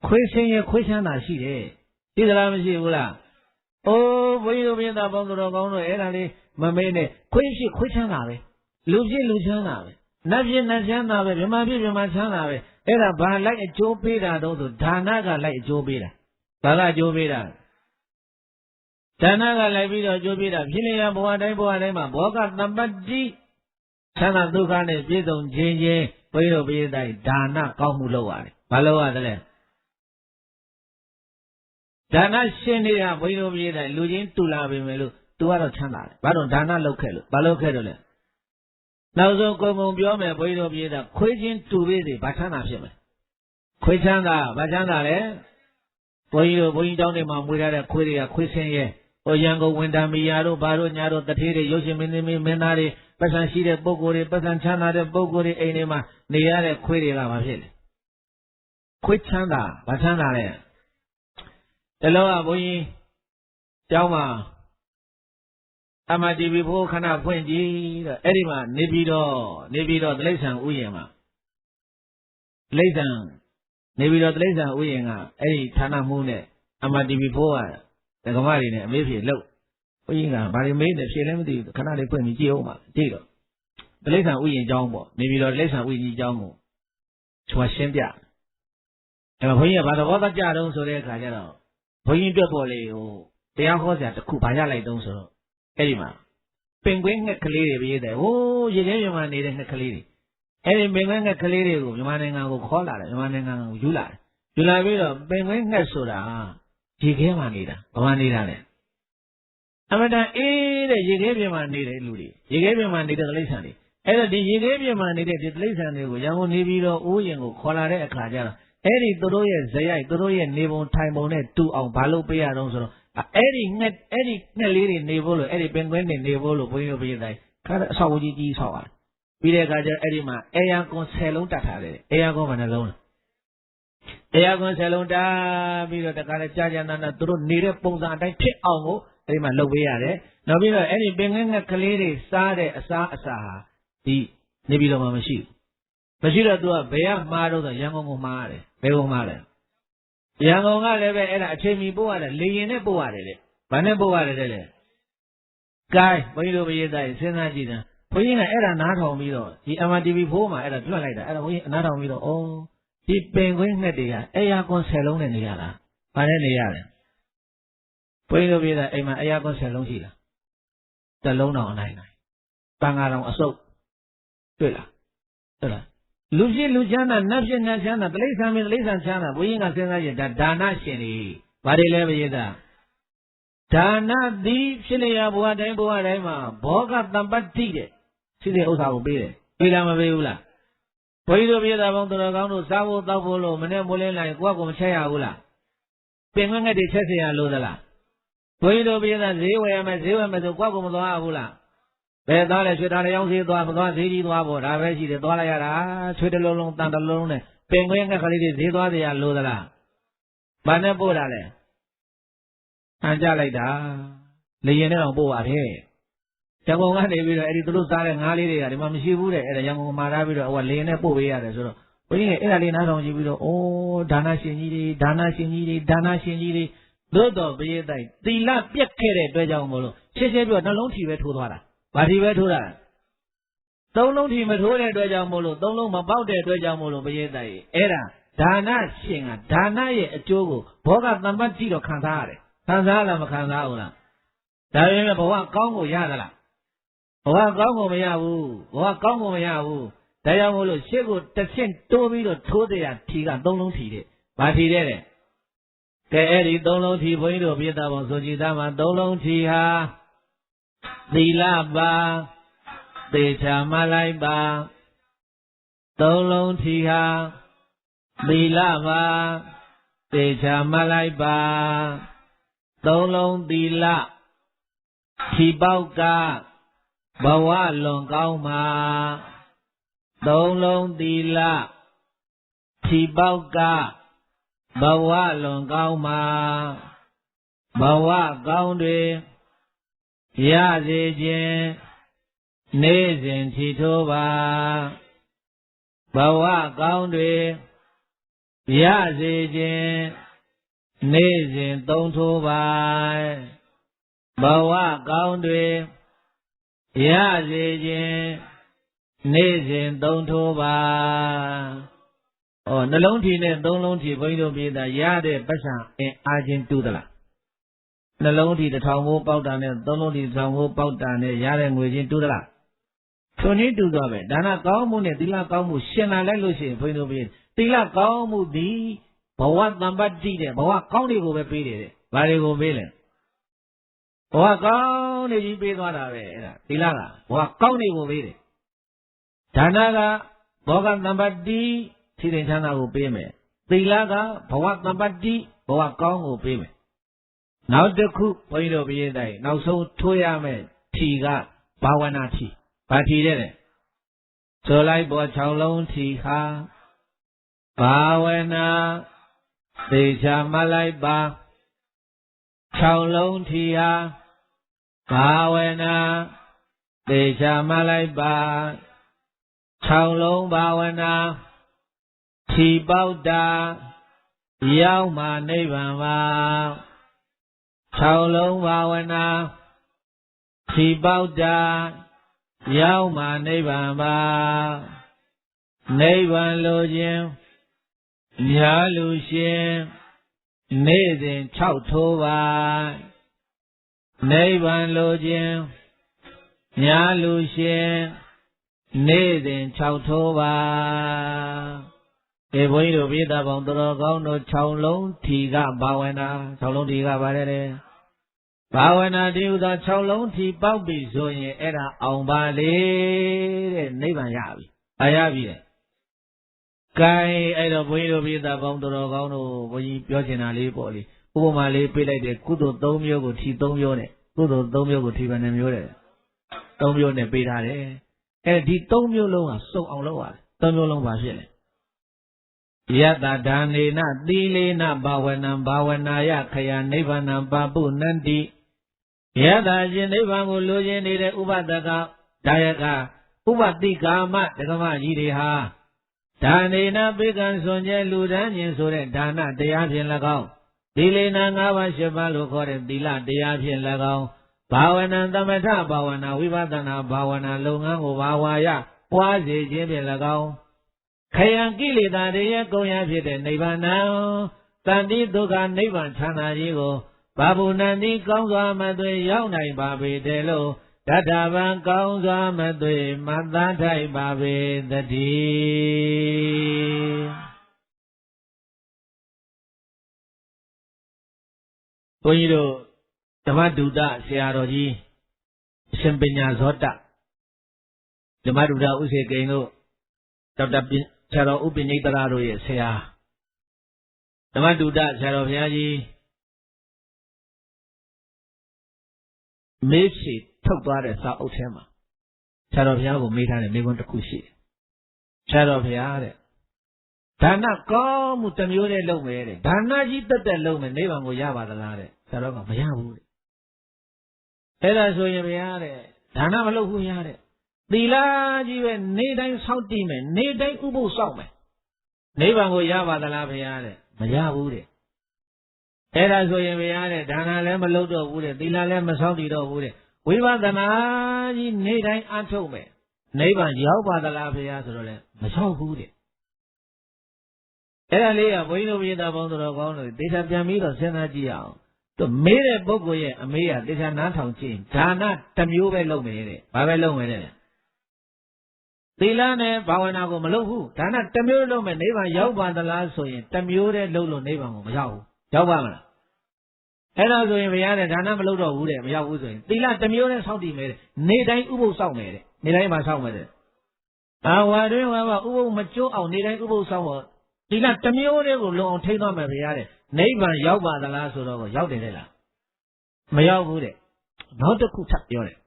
ခွေးဆင်းရင်ခွေးချမ်းသာရှိတယ်ရှိသလားမရှိဘူးလားအိုးဘုန်းကြီးတို့ပြတာပေါင်းတော်ကောင်းတို့အဲ့ဒါလေးမမေးနဲ့ခွေးဖြစ်ခွေးချမ်းသာပဲလူဖြစ်လူချမ်းသာပဲနတ်ဖြစ်နတ်ချမ်းသာပဲဗြဟ္မာဖြစ်ဗြဟ္မာချမ်းသာပဲအဲ့ဒါဘာလိုက်အကျိုးပေးတာတော့ဆိုဒါနကလိုက်အကျိုးပေးတာဘာကအကျိုးပေးတာဒါနကလိုက်ပြီးတော့အကျိုးပေးတာဖြစ်လျာဘဝတိုင်းမှာဘောဂတံပတ္တိချမ်းသာဒုက္ခနဲ့ပြည့်စုံခြင်းချင်းဘုန်းကြီးတို့ပြည့်တဲ့ဒါနကောင်းမှုလုပ်ရတယ်ဘာလုပ်ရသလဲဒါနရှင်တွေကဘုန်းကြီးတို့ပြည့်တဲ့လူချင်းတူလာပြီမယ်လို့သူကတော့ချမ်းသာတယ်ဘာလို့ဒါနလုပ်ခဲ့လို့ဘာလုပ်ခဲ့တော့လဲနောက်ဆုံးကုံကုံပြောမယ်ဘုန်းကြီးတို့ပြည့်တဲ့ခွေးချင်းတူပေးစီဘာချမ်းသာဖြစ်မလဲခွေးချမ်းသာဘာချမ်းသာလဲဘုန်းကြီးကျောင်းတွေမှာမွေးထားတဲ့ခွေးတွေကခွေးဆင်းရဲဟိုရန်ကုန်ဝန်တံမီယာတို့ဘာတို့ညာတို့တထေးတွေရုပ်ရှင်မင်းသမီးမင်းသားတွေပတ်စံရှိတဲ့ပုဂ္ဂိုလ်တွေပတ်စံချမ်းသာတဲ့ပုဂ္ဂိုလ်တွေအိမ်တွေမှာနေရတဲ့ခွေးတွေကဘာဖြစ်လဲခွေးချမ်းသာဘာချမ်းသာလဲတလောကဘုန်းကြီးကျောင်းမှာMTV ဖို့ခဏဖွင့်ကြည့်တော့အဲ့ဒီမှာနေပြီးတော့တိလိษံဥယျာဉ်မှာတိလိษံနေပြီးတော့တိလိษံဥယျာဉ်ကအဲ့ဒီဌာနမှုနဲ့MTV ဖို့ကဒကမတွေနဲ့အမေးဖြေလို့ဘုန်းကြီးကဘာတွေမေးတယ်ဖြေလည်းမသိဘူးခဏလေးဖွင့်ပြီးကြည့်အောင်ပါကြည့်တော့တိလိษံဥယျာဉ်ကျောင်းပေါ့နေပြီးတော့တိလိษံဥယျာဉ်ကြီးကျောင်းကိုချွာရှင်းပြအဲ့တော့ဘုန်းကြီးကဘာသဘောသားကြတော့ဆိုတဲ့အခါကျတော့ဘုန်းကြီးတွေ့ပေါ်လေဟိုတရားဟောစရာတစ်ခုဘာရလိုက်တုံးဆိုတော့အဲ့ဒီမှာပင်ကွင်းငှက်ကလေးတွေပြေးတယ်ဟိုးရေထဲမြန်မာနေတဲ့ငှက်ကလေးတွေအဲ့ဒီပင်ကွင်းငှက်ကလေးတွေကိုမြန်မာနိုင်ငံကိုခေါ်လာတယ်မြန်မာနိုင်ငံကိုယူလာပြီးတော့ပင်ကွင်းငှက်ဆိုတာရေခဲမှာနေတာဘာမှနေတာလဲအမတန်အေးတဲ့ရေခဲပြင်မှာနေတဲ့လူတွေရေခဲပြင်မှာနေတဲ့တိရစ္ဆာန်တွေအဲ့တော့ဒီရေခဲပြင်မှာနေတဲ့ဒီတိရစ္ဆာန်တွေကိုရန်ကုန်နေပြီးတော့အိုးရင်ကိုခေါ်လာတဲ့အခါကျတော့ Eddie Toroya Zayai, Toroya Nevon time on it, 2 on Balo Payadon. Eddie Nelly Nevolo, Eddie Penguin Nevolo, Puyo Payday, Saudi Sawa. Pide Gaja Edima, Eagon Salon Tatare, Eagon alone. Eagon Salon da, Vida the Karajan, Turu, Nira Ponza, and Pit Almo, Edima Loviare. Now, Eddie Penguin a Kaliri, Sade, Asa, the Nebilo Mamashi. Mashira do a bear maro the young Mare, Bego Mare. Young Mare, a chemi boa, Liene Boare, Baneboare. Guy, why do we die, Senagina? Putting an error not on me, the Amadivi Poma at a drum like that, not on me, oh, the penguin media, Ayakon Salon and the other, Panelli. Point of it, Emma Ayakon Salon here. The loan on 9. Bangaron assault. Luciana, Nation Nashana, place I mean, Lisan Chana, we ain't saying that Dana Shini, Badileva. Dana deep Shilia Boademboa Rema, Boga Tambatide. See the Osa Obey, Vilama Veula. Poido Vida Bontogano, Savo Davolo, Menemolena, Guaco Chayaula. Penguin de Chessia Ludala. Poido Vida, Zewa, Guaco Mola. Bedale should have young Zidua, Raveshi, the Dolayara, Chudalong, Tandalone, Penguin, Zidua, the Ludala. Banabodale. Anjalida, Leonel Boa here. Jango, they will edit those darling holiday, and Mamshi Wood, and a young Maravida, or Lena Boya. So, when you Italy, you oh, Dana Shinidi, Dana Shinidi, Dodo, be it the lap yet carried, Bejamolo. She said, you are not long to Tudora. But he went to that. Don't know him at all at Dojamolo, don't know about the Dojamolo, Bayedai. Era, Dana Shinga, Dana Jogo, Boga Namati or Kantare, Tanzala Makanzaula. Diana Boa Congo Yadala. Boa Congo Mayavu, Boa Congo Mayavu, Diamolo, Shego, the same Toby or Tode, Tiga, don't know Tide. But he did it. The Eddie don't know T. Bueno, Vietnam, Sojidama, don't know Tiha. Dilaba, De Chamalaiba, Dolon Tiha, Dilaba, De Chamalaiba, Dolon Dila, Chibauka, Bawa Longauma, Dolon Dila, Chibauka, Bawa Longauma, Bawa Gaunde. Yazijin Nezin Titoba Bawa Gaundre Yazijin Nezin Tontoba Bawa Gaundre Yazijin Nezin Tontoba Oh, Nalonti ne Donlonti Voido be the Yade Basha in Argent Tudala. Nalonti the Tango Pautan and Donodi Tango Pautan, Yaren within Tudala. So need to do it. Dana Kaumu, Dila Kaumu, Shena Lelusi, Voido be Dila Kaumu D, Bawa number D, Bawa County will be paid. Variable Billion. Bawa County be one of it. Dilaga, Bawa County will be it. Tanaga, Boga number D. Chana will pay me. Tilaga, Pawak number D, Pawak Kong will pay me. Now the cook, point of view, now so Toyame, Tiga, Bawanati, but he did it. So like Boachalon Tiha, Bawana, Deja Malai Ba, Chalon Tia, Bawana, Deja Malai Ba, Chalon Bawana. Chibauda Yauma Nevama Chaulong Wawana Chibauda Yauma Nevama Nevan Lojin Yalushin Nezin Chautova Nevan Lojin Yalushin Nezin Chautova A boy to be the Bondoro, Chaulong, Tiga, Bawana, Chaulong Tiga Barre. Bawana do the Chaulong Ti Bobby, so ye era on Bale, Nevan Yavi. I have it. Gai ai đó bấy đồ bây giờ con đồ bấy biểu hiện là lấy bỏ đi, cô mà lấy bây lại để cô đồ tôm yêu của thi tôm yêu này, cô đồ tôm yêu của thi bên em yêu này, tôm yêu này bây ra đấy, cái thi tôm yêu luôn à, sâu ông lâu à, tôm yêu luôn bao nhiêu này, yata đàn na đi lên na bảo ya khaya nếp na babu nandi, yata trên nếp ngô lô trên này ubadaka, dayaka, ubadika ma, cái mà gì đấy ha. Dhanena Bekan Sonja Ludan Yin Sore Dana Deyapian Lagao Dilena Ngava Sheba Lokore Dila Deyapian Lagao Bhavana Tamatha Bhavana Vipatana Bhavana Lungango Bhavaya Wazi Jipian Lagao Khayan Kilita Deya Koya Pite Nibbana Tanti Dukha Nibban Chana Jigo Babu Nandi Kaungswa Matwe Yauk Nai Babe Delo Tatavan Kaungswa Matwe Matathai Babe Dati Bojiro Dhamaduta Seyaroji Sempenya Zota Dhamaduta Usekaino Dr. Charo Upinitara Roye Seya Dhamaduta Charo Bhyaji Mesiထုတ်သွားတဲ့စာအုပ်ထဲမှာဆရာတော်ဘုရားကိုမေးထားတဲ့မေးခွန်းတစ်ခုရှိတယ်။ဆရာတော်ဘုရားတဲ့ဒါနကောင်းမှုတစ်မျိုးနဲ့လုပ်မယ်တဲ့ဒါနကြီးတက်တက်လုပ်မယ်နိဗ္ဗာန်ကိုရပါသလားတဲ့ဆရာတော်ကမရဘူးတဲ့။အဲ့ဒါဆိုရင်ဘုရားတဲ့ဒါနမလုပ်ဘူးဘုရားတဲ့သီလကြီးပဲနေတိုင်းစောင့်တည်မယ်နေတိုင်းဥပုသ်စောင့်မယ်နိဗ္ဗာန်ကိုရပါသလားဘုရားတဲ့မရဘူးတဲ့။အဲ့ဒါဆိုရင်ဘုရားတဲ့ဒါနလည်းမလုပ်တော့ဘူးတဲ့သီလလည်းမစောင့်တည်တော့ဘူးတဲ့ဝိပဿနာကြီးနေတိုင်းအထုတ်မယ်နိဗ္ဗာန်ရောက်ပါသလားဖေဟာဆိုတော့လည်းမရောက်ဘူးတဲ့အဲ့ဒါလေးကဘုန်းကြီးတို့ပြည်သားပေါင်းတော်ကောင်းလို့တေချာပြန်ပြီးတော့စဉ်းစားကြည့်အောင်သူမေးတဲ့ပုဂ္ဂိုလ်ရဲ့အမေးကတေချာနားထောင်ကြည့်ဒါနတစ်မျိုးပဲလုပ်မယ်တဲ့ဘာပဲလုပ်မယ်တဲ့သီလနဲ့ဘာဝနာကိုမလုပ်ဘူးဒါနတစ်မျိုးလုပ်မယ်နိဗ္ဗာန်ရောက်ပါသလားဆိုရင်တစ်မျိုးတည်းလုပ်လို့နိဗ္ဗာန်ကိုမရောက်ဘူးရောက်ပါမလားအဲ့ဒါဆိုရင်ဘုရားတဲ့ဒါနမလုပ်တော့ဘူးတဲ့မရောက်ဘူးဆိုရင်သီလတစ်မျိုးနဲ့စောင့်တည်မယ်တဲ့နေတိုင်းဥပုသ်စောင့်မယ်တဲ့နေတိုင်းမှာစောင့်မယ်တဲ့အာဝါတွင်ဝါဥပုသ်မကျိုးအောင်နေတိုင်းဥပုသ်စောင့်ဖို့သီလတစ်မျိုးတည်းကိုလုံအောင်ထိန်းသွားမယ်ဘုရားတဲ့နိဗ္ဗာန်ရောက်ပါသလားဆိုတော့ရောက်တယ်လေလားမရောက်ဘူးတဲ့နောက်တစ်ခုထပ်ပြောတယ်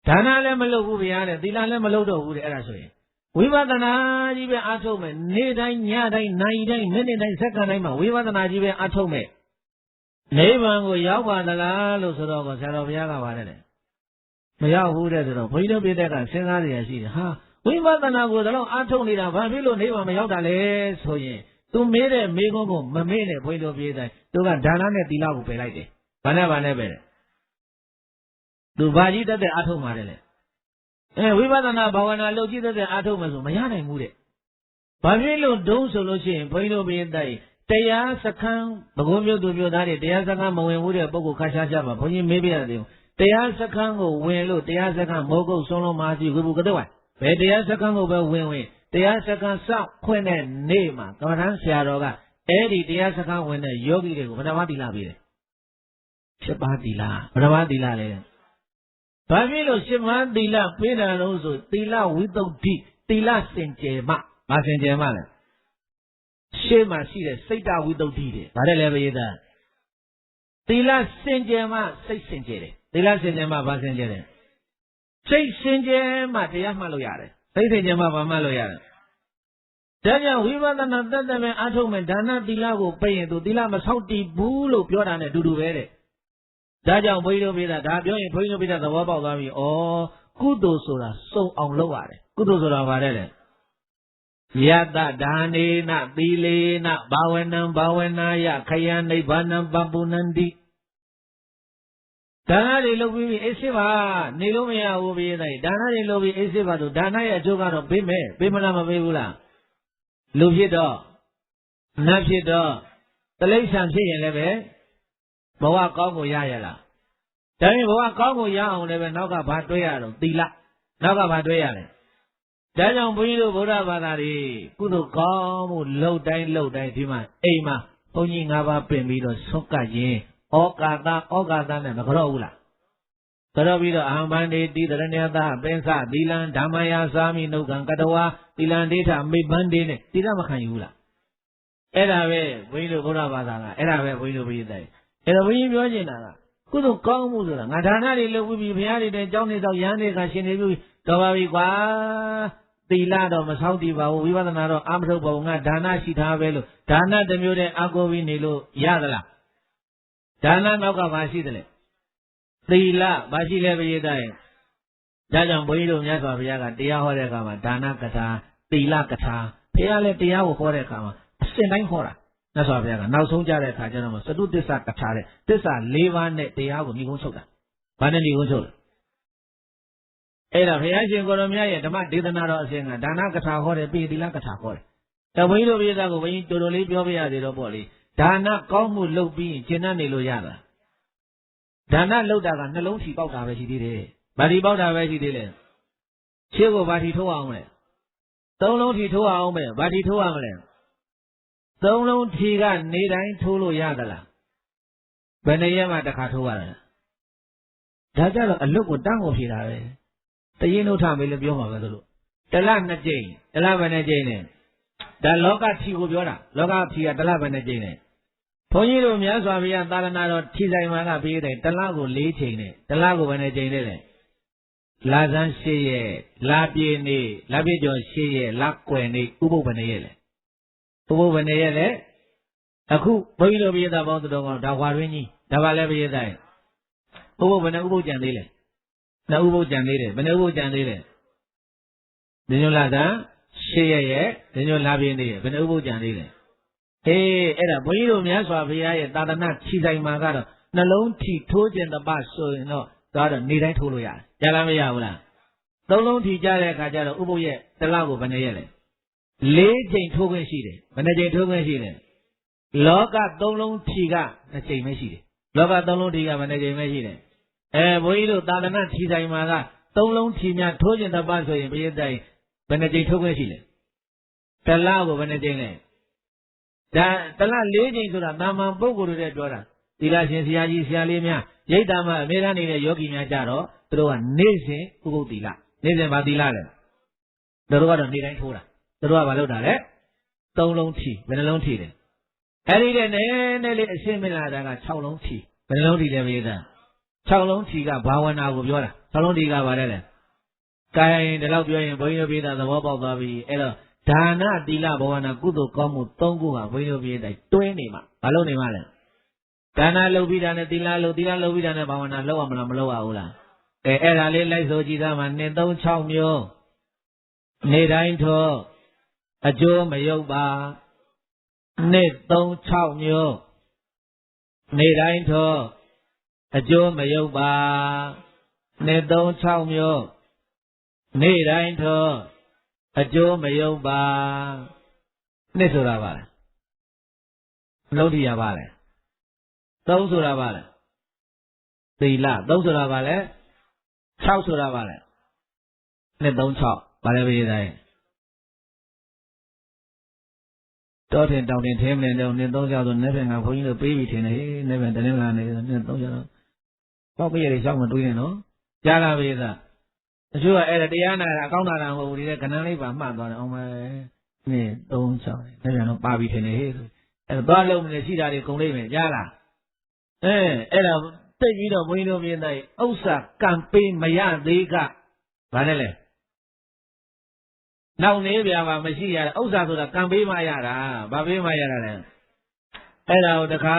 ဒါနလည်းမလုပ်ဘူးဘုရားတဲ့သီလလည်းမလုပ်တော့ဘူးတဲ့အဲ့ဒါဆိုရင်ဝိပဿနာကြီးပဲအားထုတ်မယ်နေတိုင်းညတိုင်းနိုင်တိုင်းမိနစ်တိုင်းစက္ကန့်တိုင်းမှာဝိပဿနာကြီးပဲအားထုတ်မယ်နိဗ္ဗာန်ကိုရောက်ပါသလားလို့ဆိုတော့ဆရာတော်ဘုရားကပါတယ်လေမရောက်ဘူးတဲ့ဆိုတော့ဘုန်းကြီးတို့ပြည်တဲ့ကစဉ်းစားရရှိတယ်ဟာဝိပဿနာကိုဒါတော့အားထုတ်နေတာဘာဖြစ်လို့နိဗ္ဗာန်မရောက်တာလဲဆိုရင်သူမေးတဲ့မေးခွန်းကိုမမေးနဲ့ဘုန်းကြီးတို့ပြည်တဲ့သူကဒါနနဲ့သီလကိုပယ်လိုက်တယ်ဘာနဲ့ပဲတဲ့သူဘာကြီးတက်တဲ့အားထုတ်မှာတယ်လေဝိပဿနာဘာဝနာလုပ်ကြည့်တဲ့အားထုတ်မယ်ဆိုမရနိုင်ဘူးတဲ့ဘာဖြစ်လို့ဒုံးဆိုလို့ရှိရင်ဘုန်းကြီးတို့ပြည်တဲ့တရားစခန်းဘဂုံမျိုးသူမျိုးသားတွေတရားစခန်းမဝင်ဘူးတဲ့ပုဂ္ဂိုလ်ခါရှားကြပါဘုန်းကြီးမေးပြရတယ်တရားစခန်းကိုဝင်လို့တရားစခန်းမိုးကုတ်ဆုံးလုံးမာစီဝိပုကတော့ဘယ်တရားစခန်းကိုပဲဝင်တရားစခန်းစောင့်ခွင့်တဲ့နေ့မှာကမ္ဘာထမ်းဆရာတော်ကအဲ့ဒီတရားစခန်းဝင်တဲ့ယောဂီတွေကိုဗဒဝတိလပေးတယ်7ပါးတိလဗဒဝတိလလေဘာဖြစ်လို့7ပါးတိလပေးတယ်လို့ဆိုတိလဝိသုဒ္ဓိတိလစင်ကြယ်မှမစင်ကြယ်မှလဲရှေ့မှာရှိတဲ့စိတ်တဝိသုဒ္ဓိတွေဗါတယ်လေဘယေသားသီလစင်ကြယ်မှစိတ်စင်ကြယ်တယ်သီလစင်ကြယ်မှဘာစင်ကြယ်တယ်စိတ်စင်ကြယ်မှတရားမှတ်လို့ရတယ်စိတ်စင်ကြယ်မှဘာမှတ်လို့ရတယ်ဒါကြောင့်ဝိပဿနာတတ်တဲ့မဲ့အထုံးမဲ့ဒါနသီလကိုပိတ်ရင်သူသီလမဆောက်တည်ဘူးလို့ပြောတာနဲ့အတူတူပဲတဲ့ဒါကြောင့်ဘုန်းကြီးတို့ပြည်သားဒါပြောရင်ဘုန်းကြီးတို့ပြည်သားသဘောပေါက်သွားပြီဩကုသိုလ်ဆိုတာစုံအောင်လုပ်ရတယ်ကုသိုလ်ဆိုတာဘာလဲယတဒါနေနသီလေနဘာဝနံဘာဝနာယခယံနိဗ္ဗာနံပပုနန္တိဒါနတွေလုပ်ပြီးအိစစ်ပါနေလို့မရဘူးပြေးတိုင်းဒါနတွေလုပ်ပြီးအိစစ်ပါတို့ဒါနရဲ့အကျိုးကတော့ပေးမယ်ပေးမလားမပေးဘူးလားလူဖြစ်တော့နတ်ဖြစ်တော့တိရစ္ဆာန်ဖြစ်ရင်လည်းပဲဘဝကောင်းကိုရရလားဒါရင်ဘဝကောင်းကိုရအောင်လည်းပဲနောက်ကဘာတွဲရတော့သီလနောက်ကဘာတွဲရလဲဒါကြောင့်ဘုန်းကြီးတို့ဗုဒ္ဓဘာသာတွေကုသိုလ်ကောင်းမှုလှုပ်တိုင်းဒီမှာအိမ်မှာဘုန်းကြီး၅ပါးပင်ပြီးတော့ဆွတ်ကပ်ရင်ဩကာသနဲ့မကြောက်ဘူးလား သောပြီးတော့အဟံဗန္တိတိတရဏယသပင်္စသီလံဓမ္မယသာမိနုကံကတဝါသီလံဒိဋ္ဌမိဗန္တိနဲ့သီလမခံယူလားအဲ့ဒါပဲဘုန်းကြီးတို့ဘုရားဘာသာကအဲ့ဒါပဲဘုန်းကြီးတို့ပြတဲ့အဲ့တော့ဘုန်းကြီးပြောနေတာကကုသိုလ်ကောင်းမှုဆိုတာငါဒါနတွေလုပ်ပြီးဘုရားတွေတဲ့ကျောင်းတွေတော့ရဟန်းတွေကရှင်နေပြီတော်ပါပြီကွာသီလတော့မဆောက်တည်ပါဘူးဝိပဿနာတော့အာမထုတ်ပါဘူးငါဒါနရှိထားပဲလို့ဒါနတစ်မျိုးတည်းအကိုပြီးနေလို့ရသလားဒါနနောက်ကဘာရှိသလဲသီလဘာရှိလဲပရိသတ်ရဲ့ဒါကြောင့်ဘုန်းကြီးတို့မြတ်စွာဘုရားကတရားဟောတဲ့အခါမှာဒါနကထာသီလကထာဘုရားလည်းတရားကိုဟောတဲ့အခါမှာအစဉ်တိုင်းဟောတာမြတ်စွာဘုရားကနောက်ဆုံးကြတဲ့အခါကျတော့သတုတ္တစ္ဆကထာတဲ့သစ္စာ၄ပါးနဲ့တရားကိုညီကုန်းချုပ်တာဘာနဲ့ညီကုန်းချုပ်လဲအဲ့ဒါဘုရားရှင်ကိုရောမြတ်ရဲ့ဓမ္မဒေသနာတော်အစဉ်ကဒါနကထာဟောတယ်ပြီးသီလကထာဟောတယ်ဒါဘုန်းကြီးတို့ပြည်သားကိုဘုန်းကြီးတော်တော်လေးပြောပြရသေးတော့ပေါ့လေဒါနကောင်းမှုလုပ်ပြီးကျင့်တတ်နေလို့ရတာဒါနလုပ်တာကနှလုံးထီပေါက်တာပဲရှိသေးတယ်ဗာထီပေါက်တာပဲရှိသေးတယ်ရှင်းကိုဗာထီထိုးအောင်မလဲသုံးလုံးထီထိုးအောင်ပဲဗာထီထိုးအောင်မလဲသုံးလုံးထီကနေတိုင်းထိုးလို့ရသလားဘယ်နှစ်ရက်မှတစ်ခါထိုးရတာဒါကြတော့အလွတ်ကိုတန်းကိုဖြေတာပဲတရင်တို့ထမေးလို့ပြောမှာပဲသူတို့တလနှစ်ကြိမ်တလဘယ်နှစ်ကြိမ်လဲဒါလောကထီကိုပြောတာလောကထီကတလဘယ်နှစ်ကြိမ်လဲဘုန်းကြီးတို့မြတ်စွာဘုရားသာသနာတော်ထီဆိုင်မှာကပေးတယ်တလကို၄ချိန်နဲ့တလကိုဘယ်နှစ်ချိန်လဲလာဇန်း၈ရက်လာပြေနေလာပြေကျော်၈ရက်လာကွယ်နေဥပုပ်ဘယ်နှစ်ရက်လဲဥပုပ်ဘယ်နှစ်ရက်လဲအခုဘုန်းကြီးတို့ပြည်သားပေါင်းတော်ကောင်ဒါဝါရင်းကြီးဒါပါလဲပြည်သားဥပုပ်ဘယ်နှဥပုပ်ကြံသေးလဲနှစ်ဥပုပ်ကြံသေးတယ်ဘယ်နှဥပုပ်ကြံသေးလဲဒီညလာဇန်း၈ရက်ရဲ့ဒီညလာပြေနေရဲ့ဘယ်နှဥပုပ်ကြံသေးလဲအေးအဲ့ဒါဘုန်းကြီးတို့မြတ်စွာဘုရားရဲ့သာသနာခြိဆိုင်မှာကတော့နှလုံးထီထိုးခြင်းတပတ်ဆိုရင်တော့ဒါတော့နေတိုင်းထိုးလို့ရတယ်။ကြားလားမရဘူးလား။သုံးလုံးထီကြတဲ့အခါကျတော့ဥပုပ်ရဲ့တလကိုဘယ်နှရက်လဲ။၄ချိန်ထိုးခွင့်ရှိတယ်။ဘယ်နှချိန်ထိုးခွင့်ရှိလဲ။လောကသုံးလုံးထီက2ချိန်ပဲရှိတယ်။လောကသုံးလုံးထီကဘယ်နှချိန်ပဲရှိတယ်။ဘုန်းကြီးတို့သာသနာခြိဆိုင်မှာကသုံးလုံးထီများထိုးခြင်းတပတ်ဆိုရင်ဘုရားတိုင်ဘယ်နှချိန်ထိုးခွင့်ရှိလဲ။တလကိုဘယ်နှချိန်လဲ။ဒါတလ၄ချိန်ဆိုတာတာမန်ပုဂ္ဂိုလ်တွေပြောတာသီလရှင်ဆရာကြီးဆရာလေးများရိတ်တာမှာအမေရိကန်နေတဲ့ယောဂီများကြတော့သူတို့ကနေ့စဉ်ဥပုပ်သီလနေ့စဉ်ဗာသီလလဲသူတို့ကတော့နေ့တိုင်းထိုးတာသူတို့ကဘာလုပ်တာလဲ၃လုံးထီဘယ်နှလုံးထီလဲအဲ့ဒီတဲ့နည်းနည်းလေးအရှင်းမလာတာက6လုံးထီဘယ်နှလုံးထီလဲမေးတာ6လုံးထီကဘာဝနာကိုပြောတာ6လုံးထီကဘာလဲလဲကိုင်းဒီလောက်ပြောရင်ဘုန်းကြီးတို့ပြည်သားသဘောပေါက်သွားပြီအဲ့တော့ဒါနသီလဘဝနာကုသိုလ်ကောင်းမှု၃ခုဟာဘုန်းကြီးတို့ပြည်တိုင်းတွဲနေမှာဘာလို့နေမှာလဲဒါနလုပ်ပြီးတာနဲ့သီလလုပ်ပြီးတာနဲ့ဘာဝနာလုပ်ရမလားမလုပ်ရဘူးလားအဲ့ဒါလေးလိုက်ဆိုကြည့်သားမှာ2 3 6မျိုးနေတိုင်းထောအကျိုးမယုတ်ပါ2 3 6မျိုးနေတိုင်းထောအကျိုးမယုတ်ပါ2 3 6မျိုးနေတိုင်းထောအကျိုးမယုတ်ပါနှစ်ဆိုတာပါလဲလုံးထီရပါလဲ3ဆိုတာပါလဲသီလ3ဆိုတာပါလဲ6ဆိုတာပါလဲ2 3 6ပါလဲပြည်သားရဲ့တောထင်တောင်တင်ထဲမနေတော့2 3 6ဆိုနေ့ပြန်ကဘုန်းကြီးတို့ပေးပြီးထင်တယ်ဟေးနေ့ပြန်တနေ့မလာနေ2 3 6တော့ပေါက်ပြည့်ရရှောက်မတွေးနဲ့နော်ကြားလားပြည်သားတချို့ကအဲ့ဒါတရားနာတာအကောင်းတာမဟုတ်ဘူးဒီကကဏ္ဍလေးပါမှတ်သွားတယ်အောင်မယ်2 3 6နေ့ပြန်တော့ပါပြီးထင်တယ်ဟေးဆိုအဲ့တော့သွားလုံးနေရှိတာတွေကုန်လိမ့်မယ်ကြားလားအဲ့ဒါသိပြီးတော့ဘုန်းကြီးတို့မြင်တဲ့ဥစ္စာကံပေးမရသေးကဘာလဲလဲနောက်နေပြပါမရှိရတာဥစ္စာဆိုတာကံပေးမှရတာဘာပေးမှရတာလဲအဲ့ဒါကိုတခါ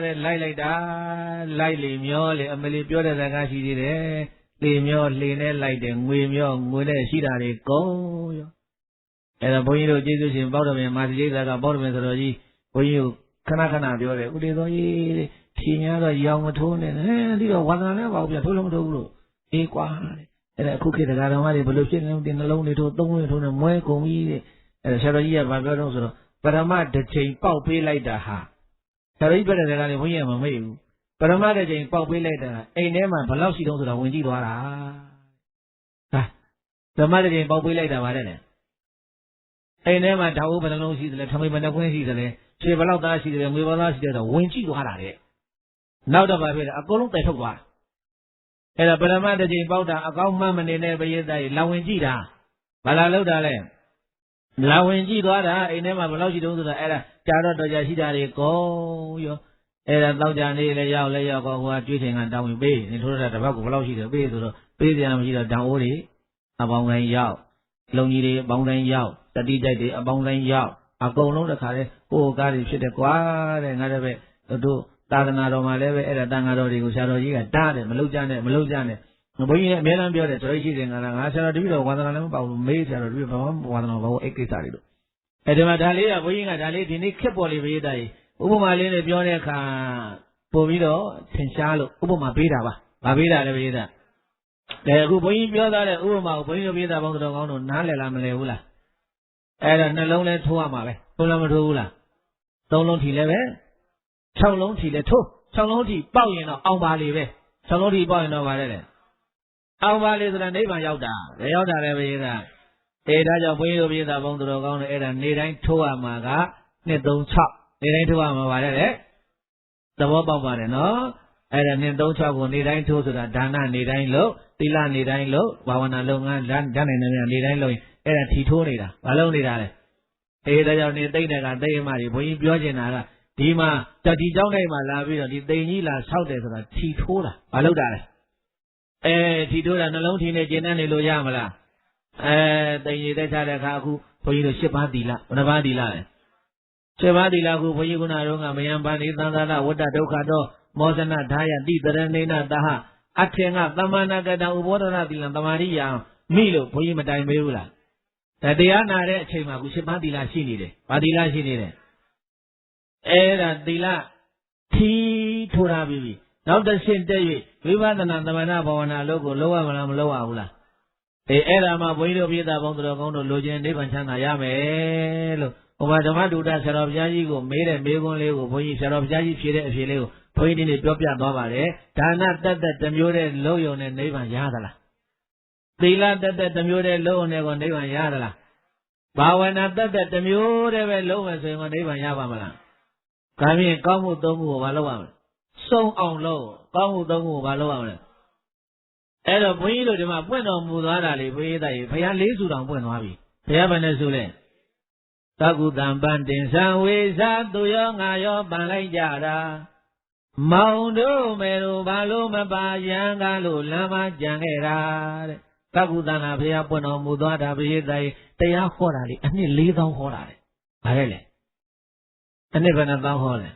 တဲ့လိုက်လိုက်တာလိုက်လေမျောလေအမလီပြောတဲ့စကားရှိသေးတယ်လေမျောလေနဲ့လိုက်တယ်ငွေမျောငွေနဲ့ရှိတာတွေကုန်ရောအဲ့ဒါဘုန်းကြီးတို့ကျေးဇူးရှင်ပေါတော်ပင်မာတိရိသကပေါတော်ပင်ဆိုတော်ကြီးဘုန်းကြီးတို့ခဏခဏပြောတယ်ဥဒေသောကြီးဖြေများတော့ရောင်မထိုးနဲ့ဒီတော့ဝါသနာလည်းပါဘူးပြထိုးလို့မထိုးဘူးလို့အေးကွာအဲ့ဒါအခုခေတ်တရားတော်မတွေဘယ်လိုဖြစ်နေလဲနှလုံးတွေထိုးသုံးလုံးတွေထိုးနေမွဲကုန်ပြီတဲ့အဲ့ဒါဆရာတော်ကြီးကဘာပြောတော့ဆိုတော့ပရမတစ်ချိန်ပေါက်ပေးလိုက်တာဟာဆရာတော်ကြီးပြောတဲ့စကားလေးဘုန်းကြီးကမမေ့ဘူးပရမတစ်ချိန်ပေါက်ပေးလိုက်တာအိမ်ထဲမှာဘယ်လောက်ရှိတုံးဆိုတာဝင်ကြည့်သွားတာဟာပရမတစ်ချိန်ပေါက်ပေးလိုက်တာဗါတဲ့လေအိမ်ထဲမှာဓာတ်အိုးဘယ်နှလုံးရှိသလဲထမိန်ဘယ်နှခွင်းရှိသလဲခြေဘယ်လောက်သားရှိသလဲငွေဘယ်လောက်ရှိတယ်တော့ဝင်ကြည့်သွားတာတဲ့နောက်တော့ဗာဖြစ်တယ်အကုန်လုံးတည်ထုတ်သွား အဲ့ဒါပရမတ္တကြီးပေါက်တာအကောင်းမှမနေတဲ့ပရိသတ်ကြီးလာဝင်ကြည့်တာဘာလာလောက်တာလဲလာဝင်ကြည့်သွားတာအိမ်ထဲမှာဘယ်လောက်ရှိတုံးဆိုတာအဲ့ဒါကြာတော့တော်ကြာရှိတာတွေကောရောအဲ့ဒါတောက်ကြနေလေရောက်လေရောက်ကောဟိုကကျွေးချိန်ကတောင်းဝင်ပေးနေထိုးတာတစ်ပတ်ကိုဘယ်လောက်ရှိတယ်ပေးဆိုတော့ပေးပြန်မရှိတော့တောင်အိုးတွေအပေါင်းတိုင်းရောက်လုံကြီးတွေအပေါင်းတိုင်းရောက်တတိကြိုက်တွေအပေါင်းတိုင်းရောက်အကုန်လုံးတစ်ခါလေဟိုကားတွေဖြစ်တယ်ကွာတဲ့ငါလည်းပဲတို့သာသနာတော်မှာလည်းပဲအဲ့ဒါတန်ဃာတော်တွေကိုဆရာတော်ကြီးကတားတယ်မလုပ်ကြနဲ့မလုပ်ကြနဲ့ဘုန်းကြီးလည်းအများအားပြောတယ်ဆိုလို့ရှိတယ်ငါဆရာတော်တပည့်တော်ဝါသနာလည်းမပေါ့ဘူးမေးဆရာတော်တပည့်ဘာမှဝါသနာဘာလို့အဲ့ကိစ္စတွေလို့အဲ့ဒီမှာဒါလေးကဘုန်းကြီးကဒါလေးဒီနေ့ခက်ပေါ်လေးပရိသတ်ကြီးဥပမာလေးနဲ့ပြောတဲ့အခါပို့ပြီးတော့သင်ရှားလို့ဥပမာပေးတာပါဗာပေးတာလည်းပရိသတ်အခုဘုန်းကြီးပြောသားတဲ့ဥပမာကိုဘုန်းကြီးတို့ပရိသတ်ပေါင်းတော်ကောင်းတို့နားလည်လားမလည်ဘူးလားအဲ့ဒါနှလုံးလဲထိုးရမှာပဲထိုးလားမထိုးဘူးလားသုံးလုံးထီလည်းပဲ6လုံးထီလည်းထိုး6လုံးထီပေါက်ရင်တော့အောင်ပါလေပဲ6လုံးထီပေါက်ရင်တော့ဗါတဲ့အောင်ပါလေဆိုတာနိဗ္ဗာန်ရောက်တာဘယ်ရောက်တာလဲပရိသတ်ဒါကြောင့်ဘုန်းကြီးတို့ပရိသတ်ပေါင်းတော်ကောင်းတို့အဲ့ဒါနေတိုင်းထိုးရမှာက236နေတိုင်းထိုးရမှာဗါတဲ့သဘောပေါက်ပါတယ်နော်အဲ့ဒါ236ကိုနေတိုင်းထိုးဆိုတာဒါနနေတိုင်းလို့သီလနေတိုင်းလို့ဘာဝနာလုပ်ငန်းဓာတ်နိုင်နေနေတိုင်းလို့အဲ့ဒါထီထိုးနေတာဘာလုပ်နေတာလဲဒါကြောင့်နေသိမ့်တဲ့ကသိမ့်မှတွေဘုန်းကြီးပြောချင်တာကဒီမှာဒီเจ้าတိုင်းမှာလာပြီးတော့ဒီသိမ့်ကြီးလာဆောက်တယ်ဆိုတာထီထိုးတာဘာလုပ်တာလဲထီထိုးတာနှလုံးထီနဲ့ကျင်တဲ့နေလို့ရမလားသိမ့်ကြီးတက်ချတဲ့အခါအခုဘုန်းကြီးတို့7ပါးသီလဘယ်နှပါးသီလလဲ7ပါးသီလကိုဘုန်းကြီးကုနာတော်ကမယံပါဏိသံသာရဝတ္တဒုက္ခတော့မောဇနဒါယတိတရဏိနတဟအထင်ကသမဏကတဥဘောဓရသီလသမာရိယမိလို့ဘုန်းကြီးမတိုင်ပေးဘူးလားတရားနာတဲ့အချိန်မှာခု7ပါးသီလရှိနေတယ်။ဘာသီလရှိနေတယ်။အဲ့ဒါသီလထီထိုးထားပြီးပြီ။နောက်တစ်ဆင့်တက်၍ဝိပဿနာသမဏဘာဝနာလုပ်ကိုလုပ်ရမလားမလုပ်ရဘူးလား။အဲ့ဒါမှဘုန်းကြီးတို့ပြည့်သားပေါင်းတော်ကောင်းတို့လိုချင်နိဗ္ဗာန်ချမ်းသာရမယ်လို့ဟိုမှာဓမ္မဒုဒဆရာတော်ဘုရားကြီးကိုမေးတဲ့မေးခွန်းလေးကိုဘုန်းကြီးဆရာတော်ဘုရားကြီးဖြေတဲ့အဖြေလေးကိုဘုန်းကြီးဒီနေ့ပြောပြသွားပါတယ်။ဒါနတက်တက်တစ်မျိုးတဲ့လုံးယုံနဲ့နိဗ္ဗာန်ရသလား။သီလတက်တက်တစ်မျိုးတဲ့လုံးယုံနဲ့ကိုနိဗ္ဗာန်ရသလား။ဘာဝနာတက်တက်တစ်မျိုးတဲ့ပဲလုံးမယ်ဆိုရင်ကိုနိဗ္ဗာန်ရပါမလား။ဒါဖြင့်ကောင်းမှုသုံးမှုကိုမလုပ်ရမလဲ။စုံအောင်လုပ်ကောင်းမှုသုံးမှုကိုမလုပ်ရမလဲ။အဲ့တော့ဘုန်းကြီးတို့ဒီမှာပွင့်တော်မူသွားတာလေဘုရားသားကြီးဘုရား၄ဆူတောင်ပွင့်သွားပြီ။ဘုရားဘယ်နဲ့ဆူလဲ။သကုတံပန်တင်ဆံဝေစာသူရောငါရောပန်လိုက်ကြတာမောင်တို့မယ်တို့ဘာလို့မပါရန်ကားလို့လမ်းမကြံခဲ့တာတဲ့သကုတံနာဘုရားပွင့်တော်မူသွားတာဘုရားသားကြီးတရားဟောတာလေအနှစ်4000ဟောတာလေဘာလဲလဲအနှစ်ဘယ်နှသောင်းဟောလဲ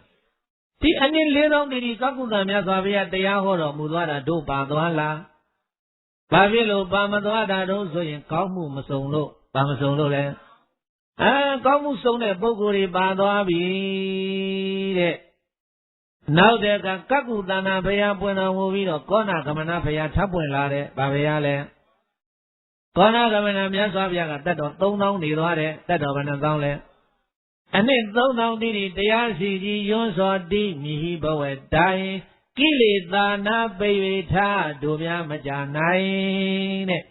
ဒီအနှစ်4000ဒီသကုတံမြတ်စွာဘုရားတရားဟောတော်မူသွားတာတို့ပါသွားလားဘာဖြစ်လို့ပါမသွားတာတို့ဆိုရင်ကောင်းမှုမစုံလို့ပါမစုံလို့လဲကောင်းမှုစုံတဲ့ပုဂ္ဂိုလ်တွေပါသွားပြီတဲ့နောက်တဲ့ကကကုတနာဘုရားပွင့်တော်မူပြီးတော့ကောဏဂမနဘုရားထပ်ပွင့်လာတဲ့ဗာဘုရားလဲကောဏဂမနမြတ်စွာဘုရားကတတ်တော်3000နေသွားတယ်တတ်တော်ဘယ်နှသောင်းလဲအနှစ်3000တိတိတရားစီကြီးယွန်းစောတိမိဟိဘဝတိုင်ကိလေသာနာပိဝေထတို့များမကြနိုင်တဲ့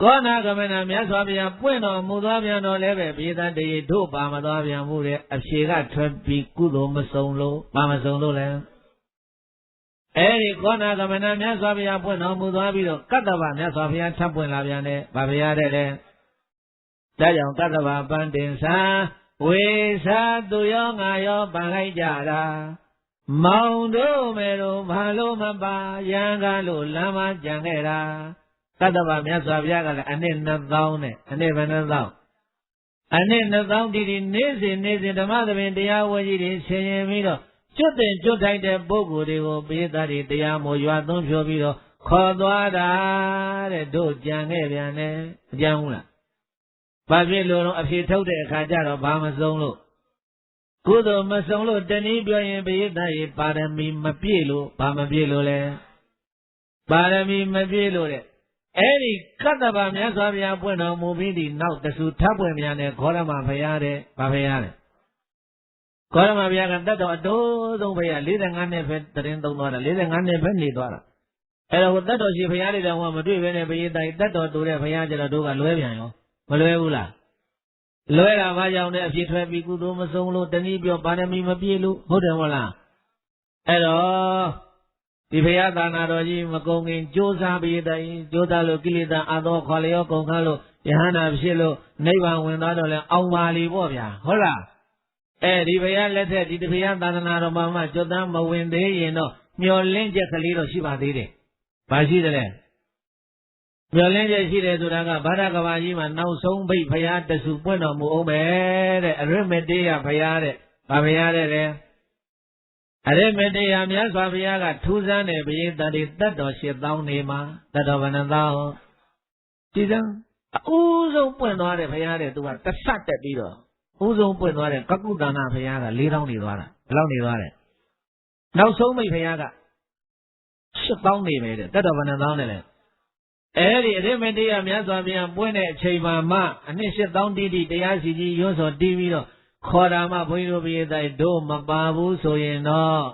ကောဏဂမနမြတ်စွာဘုရားပွင့်တော်မူသွားပြန်တော့လည်းပဲဘေးသတ္တေတို့ပါမသွားပြန်မှုတဲ့အဖြေကထွက်ပြီးကုသိုလ်မစုံလို့ပါမစုံလို့လဲအဲဒီကောဏဂမနမြတ်စွာဘုရားပွင့်တော်မူသွားပြီးတော့ကတ္တဗမြတ်စွာဘုရားထပ်ပွင့်လာပြန်တယ်ဗာဘုရားတဲ့လေဒါကြောင့်ကတ္တဗပန်တင်္ဆာဝေစာသူရောငါရောပန်လိုက်ကြတာမောင်တို့မယ်တို့ဘာလို့မပါရန်ကားလို့လမ်းမကြံခဲ့တာကတ္တဗမြတ်စွာဘုရားကလည်းအနှစ်2000နဲ့အနှစ်ဘယ်နှသောင်းအနှစ်2000တိတိနေ့စဉ်ဓမ္မသဘင်တရားဝကြီးတွေဆင်ရင်ပြီးတော့ကျွတ်တင်ကျွတ်ထိုက်တဲ့ပုဂ္ဂိုလ်တွေကိုပိဿတိတရားမို့ရွာသွန်းဖြိုးပြီးတော့ခေါ်သွားတာတဲ့တို့ကြံခဲ့ပြန်တယ်အကြံဘူးလားဘာဖြစ်လို့တော့အဖြေထုတ်တဲ့အခါကျတော့ဘာမစုံလို့ကုသိုလ်မစုံလို့တနည်းပြောရင်ပိဿတိပါရမီမပြည့်လို့ဘာမပြည့်လို့လဲပါရမီမပြည့်လို့တဲ့အဲ့ဒီကတ္တဗမြတ်စွာဘုရားပွင့်တော်မူပြီးဒီနောက်တဆူထပ်ပွင့်ပြန်တဲ့ခောရမဘုရားတဲ့ဘာဘုရားလဲခောရမဘုရားကတတ်တော်အတိုးဆုံးဘုရား45နှစ်ပဲတရင်သုံးသွားတာ45နှစ်ပဲနေသွားတာအဲ့တော့တတ်တော်ရှိဘုရားတွေတော့မတွေ့ဘဲနဲ့ဘုရားတိုင်တတ်တော်တူတဲ့ဘုရားကျတော့တို့ကလွဲပြန်ရောမလွဲဘူးလားလွဲတာဘာကြောင့်လဲအဖြစ်ထွက်ပြီးကုသိုလ်မဆုံးလို့တနည်းပြောပါရမီမပြည့်လို့ဟုတ်တယ်မဟုတ်လားအဲ့တော့ ဒီဖရာသာနာတော်ကြီးမကုံခင်ကြိုးစားပြီးတိုင်ကြိုးစားလို့ကိလေသာအသောခေါ်လျောကုန်ခန်းလို့ယဟန္တာဖြစ်လို့နိဗ္ဗာန်ဝင်သွားတော့လဲအောင်ပါလီပေါ့ဗျာဟုတ်လားဒီဖရာလက်ထက်ဒီတဖရာသာသနာတော်မှာကျွတ်တမ်းမဝင်သေးရင်တော့မျောလင့်ချက်ကလေးတော့ရှိပါသေးတယ်။ဘာရှိတယ်လဲမျောလင့်ချက်ရှိတယ်ဆိုတာကဗာဒကဘာကြီးမှာနောက်ဆုံးဘိတ်ဖရာတဆူပွင့်တော်မူအောင်ပဲတဲ့အရိမတေယဖရာတဲ့ဗာဖရာတဲ့အရိမတေယမြတ်စွာဘုရားကထူးဆန်းတဲ့ဘယင်တန်တွေတတ်တော်8000နေမှာတတ်တော်ဘဏ္ဍသောကြည်စမ်းအဦးဆုံးပွင့်သွားတဲ့ဘုရားတဲ့သူကတဆတ်တက်ပြီးတော့ဦးဆုံးပွင့်သွားတဲ့ကကုတ္တနာဘုရားက4000နေသွားတာဘယ်လောက်နေသွားတယ်နောက်ဆုံးမိတ်ဘုရားက8000နေပဲတဲ့တတ်တော်ဘဏ္ဍသောနဲ့လေဒီအရိမတေယမြတ်စွာဘုရားပွင့်တဲ့အချိန်မှအနှစ်8000တိတိတရားစီကြီးရွတ်စောတီးပြီးတော့ခေါ်တာမှဘုန်းကြီးတို့ပြည်တိုင်တို့မပါဘူးဆိုရင်တော့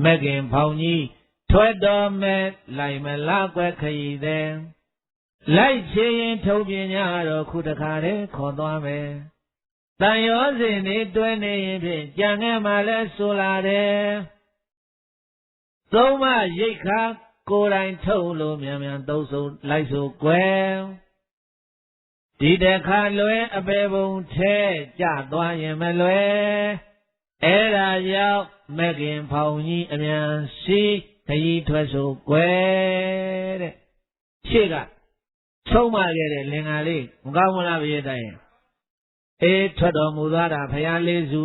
မက်ကင်ဖောင်ကြီးထွက်တော်မဲ့လိုက်မလားကွယ်ခရီးတဲ့လိုက်ချင်ရင်ထုတ်ပညာတော့ခုတခါတည်းခေါ်သွားမယ်တန်ရောစဉ်နေတွဲနေရင်ဖြင့်ကြံခဲ့မှလည်းဆိုလာတယ်သုံးမရိတ်ခါကိုယ်တိုင်ထုတ်လို့မြန်မြန်သုံးဆုံးလိုက်ဆိုကွယ်ဒီတခါလွယ်အပေပုံထဲကြသွားရင်မလွယ်အဲ့ဒါကြောင့်မက်ကင်ဖောင်ကြီးအမြန်စီးခရီးထွက်ဆိုကွယ်တဲ့ရှေ့ကဆုံးမခဲ့တဲ့လင်္ကာလေးမကောင်းမလားပြေးတိုင်းထွက်တော်မူသွားတာဖရာလေးစု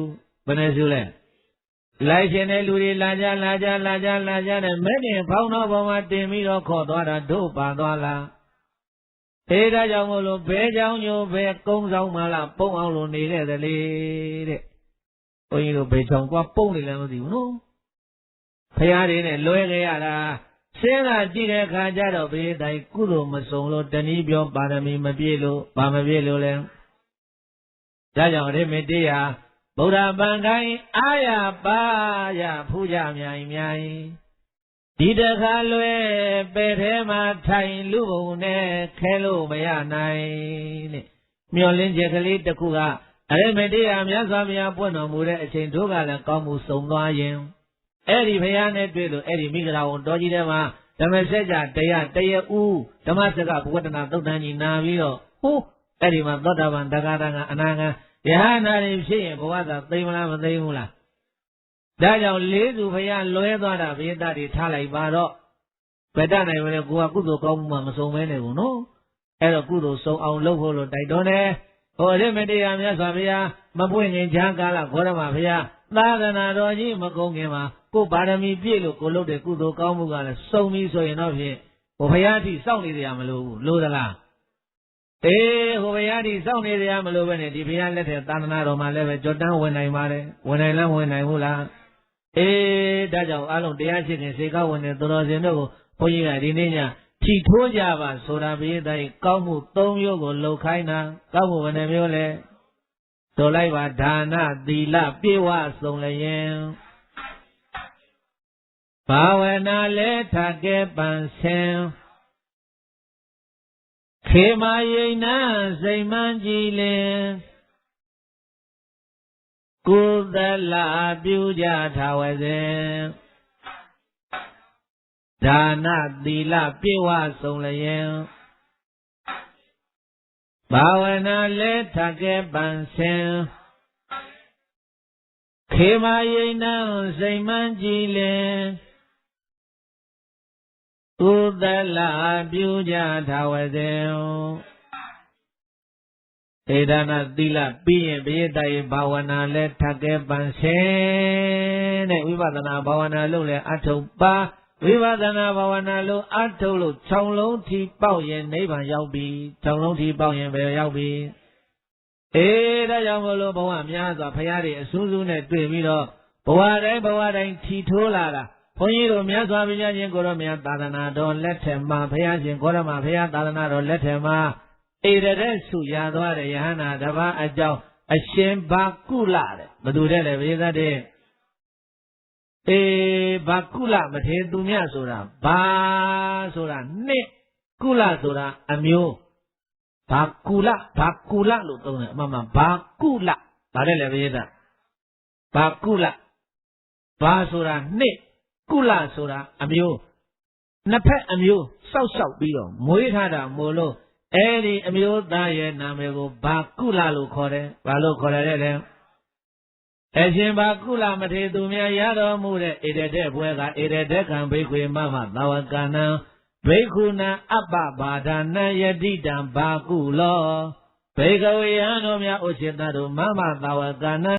ဘယ်နဲ့စုလဲလိုက်ရှင်တဲ့လူတွေလာကြတဲ့မက်ကင်ဖောင်တော်ပေါ်မှာတင်ပြီးတော့ခေါ်သွားတာတို့ပါသွားလားဒါကြောင့်မို့လို့ဘဲเจ้าညိုဘဲကုန်းဆောင်မှလားပုံအောင်လို့နေခဲ့တယ်လေတဲ့ဘုန်းကြီးတို့ဘယ်ချောင်ကွာပုံနေလဲမသိဘူးနော်ဖရာတွေနဲ့လွဲခဲ့ရတာစဉ်းစားကြည့်တဲ့အခါကျတော့ဘေးတိုင်ကုသိုလ်မစုံလို့တနည်းပြောပါရမီမပြည့်လို့ဘာမပြည့်လို့လဲဒါကြောင့်အရိမတေယဗုဒ္ဓပန်ခိုင်းအာရပါရဖူးကြမြိုင်ဒီတခါလွဲပဲထဲမှာထိုင်လူပုံနဲ့ခဲလို့မရနိုင်တဲ့မျောလင်းချက်ကလေးတစ်ခုကအရိမတေယမြတ်စွာဘုရားပွင့်တော်မူတဲ့အချိန်တို့ကလည်းကောင်းမှုစုံသွားရင်အဲ့ဒီဘုရားနဲ့တွေ့လို့အဲ့ဒီမိဂရာဝန်တော်ကြီးထဲမှာဓမ္မစကြာတရားတရဦးဓမ္မစကဘုဝတ္တနာသုတ်တန်ကြီးနာပြီးတော့အဲ့ဒီမှာသောတာပန်တဂါရကအနာဂံယဟနာတွေဖြစ်ရင်ဘဝသာသိမလားမသိဘူးလားဒါကြောင့်လေးစုဘုရားလွဲသွားတာဘေးသားတွေထားလိုက်ပါတော့ဘယ်တတ်နိုင်မလဲကိုကကုသိုလ်ကောင်းမှုမှမစုံမဲနေဘူးနော်အဲ့တော့ကုသိုလ်စုံအောင်လုပ်ဖို့လို့တိုက်တွန်းတယ်အရိမတေယမြတ်စွာဘုရားမပွင့်ခင်ခြားကာလဂေါရမဘုရားသာသနာတော်ကြီးမကုန်ခင်မှာကိုပါရမီပြည့်လို့ကိုလုပ်တဲ့ကုသိုလ်ကောင်းမှုကလည်းစုံပြီဆိုရင်တော့ဖြင့်ဘုရားတိစောင့်နေကြမလို့ဘူးလို့သလားဘုရားတိစောင့်နေကြမလို့ပဲနဲ့ဒီဘုရားလက်ထက်သာသနာတော်မှာလည်းပဲကြွတန်းဝင်နိုင်ပါတယ်ဝင်နိုင်လားဝင်နိုင်ဘူးလားဒါကြောင့်အလုံးတရားရှိခင်စေကောက်ဝင်တဲ့တော်စင်တို့ကိုဘုန်းကြီးကဒီနေ့ညထီထိုးကြပါဆိုတာဘုရားတိုင်းကောင်းမှု၃မျိုးကိုလှုပ်ခိုင်းတာကောင်းမှုဘယ်နှမျိုးလဲဆိုလိုက်ပါဒါနသီလပြေဝစုံလျင်ဘာဝနာလဲထကဲပန်ဆင်ခေမာယိနာစိတ်မှန်ကြည်လင်ကုသလပြုကြထာဝစဉ်ဒါနသီလပြေဝစုံလျင်ဘာဝနာလဲထကဲပန်ဆင်ခေမာယိနာစိတ်မှန်ကြည်လင်ကုသလပြုကြထာဝစဉ်ဒါနသီလပြီးရင်ဘေးတိုင်ဘာဝနာလဲထကဲပန်ဆင်တဲ့ဝိပဿနာဘာဝနာလို့လဲအထုပ်ပါဝိပဿနာဘာဝနာလို့အထုတ်လို့6လုံးထီပေါက်ရင်နိဗ္ဗာန်ရောက်ပြီ6လုံးထီပေါက်ရင်ဘယ်ရောက်ပြီဒါကြောင့်မလို့ဘဝများစွာဘုရားတွေအစူးစူးနဲ့တွေ့ပြီးတော့ဘဝတိုင်းထီထိုးလာတာဘုန်းကြီးတို့မြတ်စွာဘုရားရှင်ကိုရောမြတ်သာသနာတော်လက်ထက်မှာဘုရားရှင်ကိုရောမဘုရားသာသနာတော်လက်ထက်မှာရတဲ့ဆုရသွားတဲ့ယဟနာတပါးအကြောင်းအရှင်ဘာကုလတဲ့ဘသူတဲ့လဲဘုရားတဲ့ဘာကုလမထေသူမြဆိုတာဘာဆိုတာနှစ်ကုလဆိုတာအမျိုးဘာကုလလို့သုံးတယ်အမှန်မှန်ဘာကုလဗါတယ်လေဘုရားဘာကုလဘာဆိုတာနှစ် ကုလဆိုတာအမျိုးနှစ်ဖက်အမျိုးစောက်ရှောက်ပြီးတော့မွေးထားတာမို့လို့အဲ့ဒီအမျိုးသားရဲ့နာမည်ကိုဘာကုလလို့ခေါ်တယ်ဘာလို့ခေါ်ရလဲအရှင်ဘာကုလမထေသူများရတော်မူတဲ့ဧရတဲ့ဘွဲကဧရတဲ့ကံဘိက္ခွေမမသာဝကနံဘိက္ခုနံအပ္ပဘာဒနာယတိတံဘာကုလောဘေကဝေယံတို့များဥစ္စေတတို့မမသာဝကနံ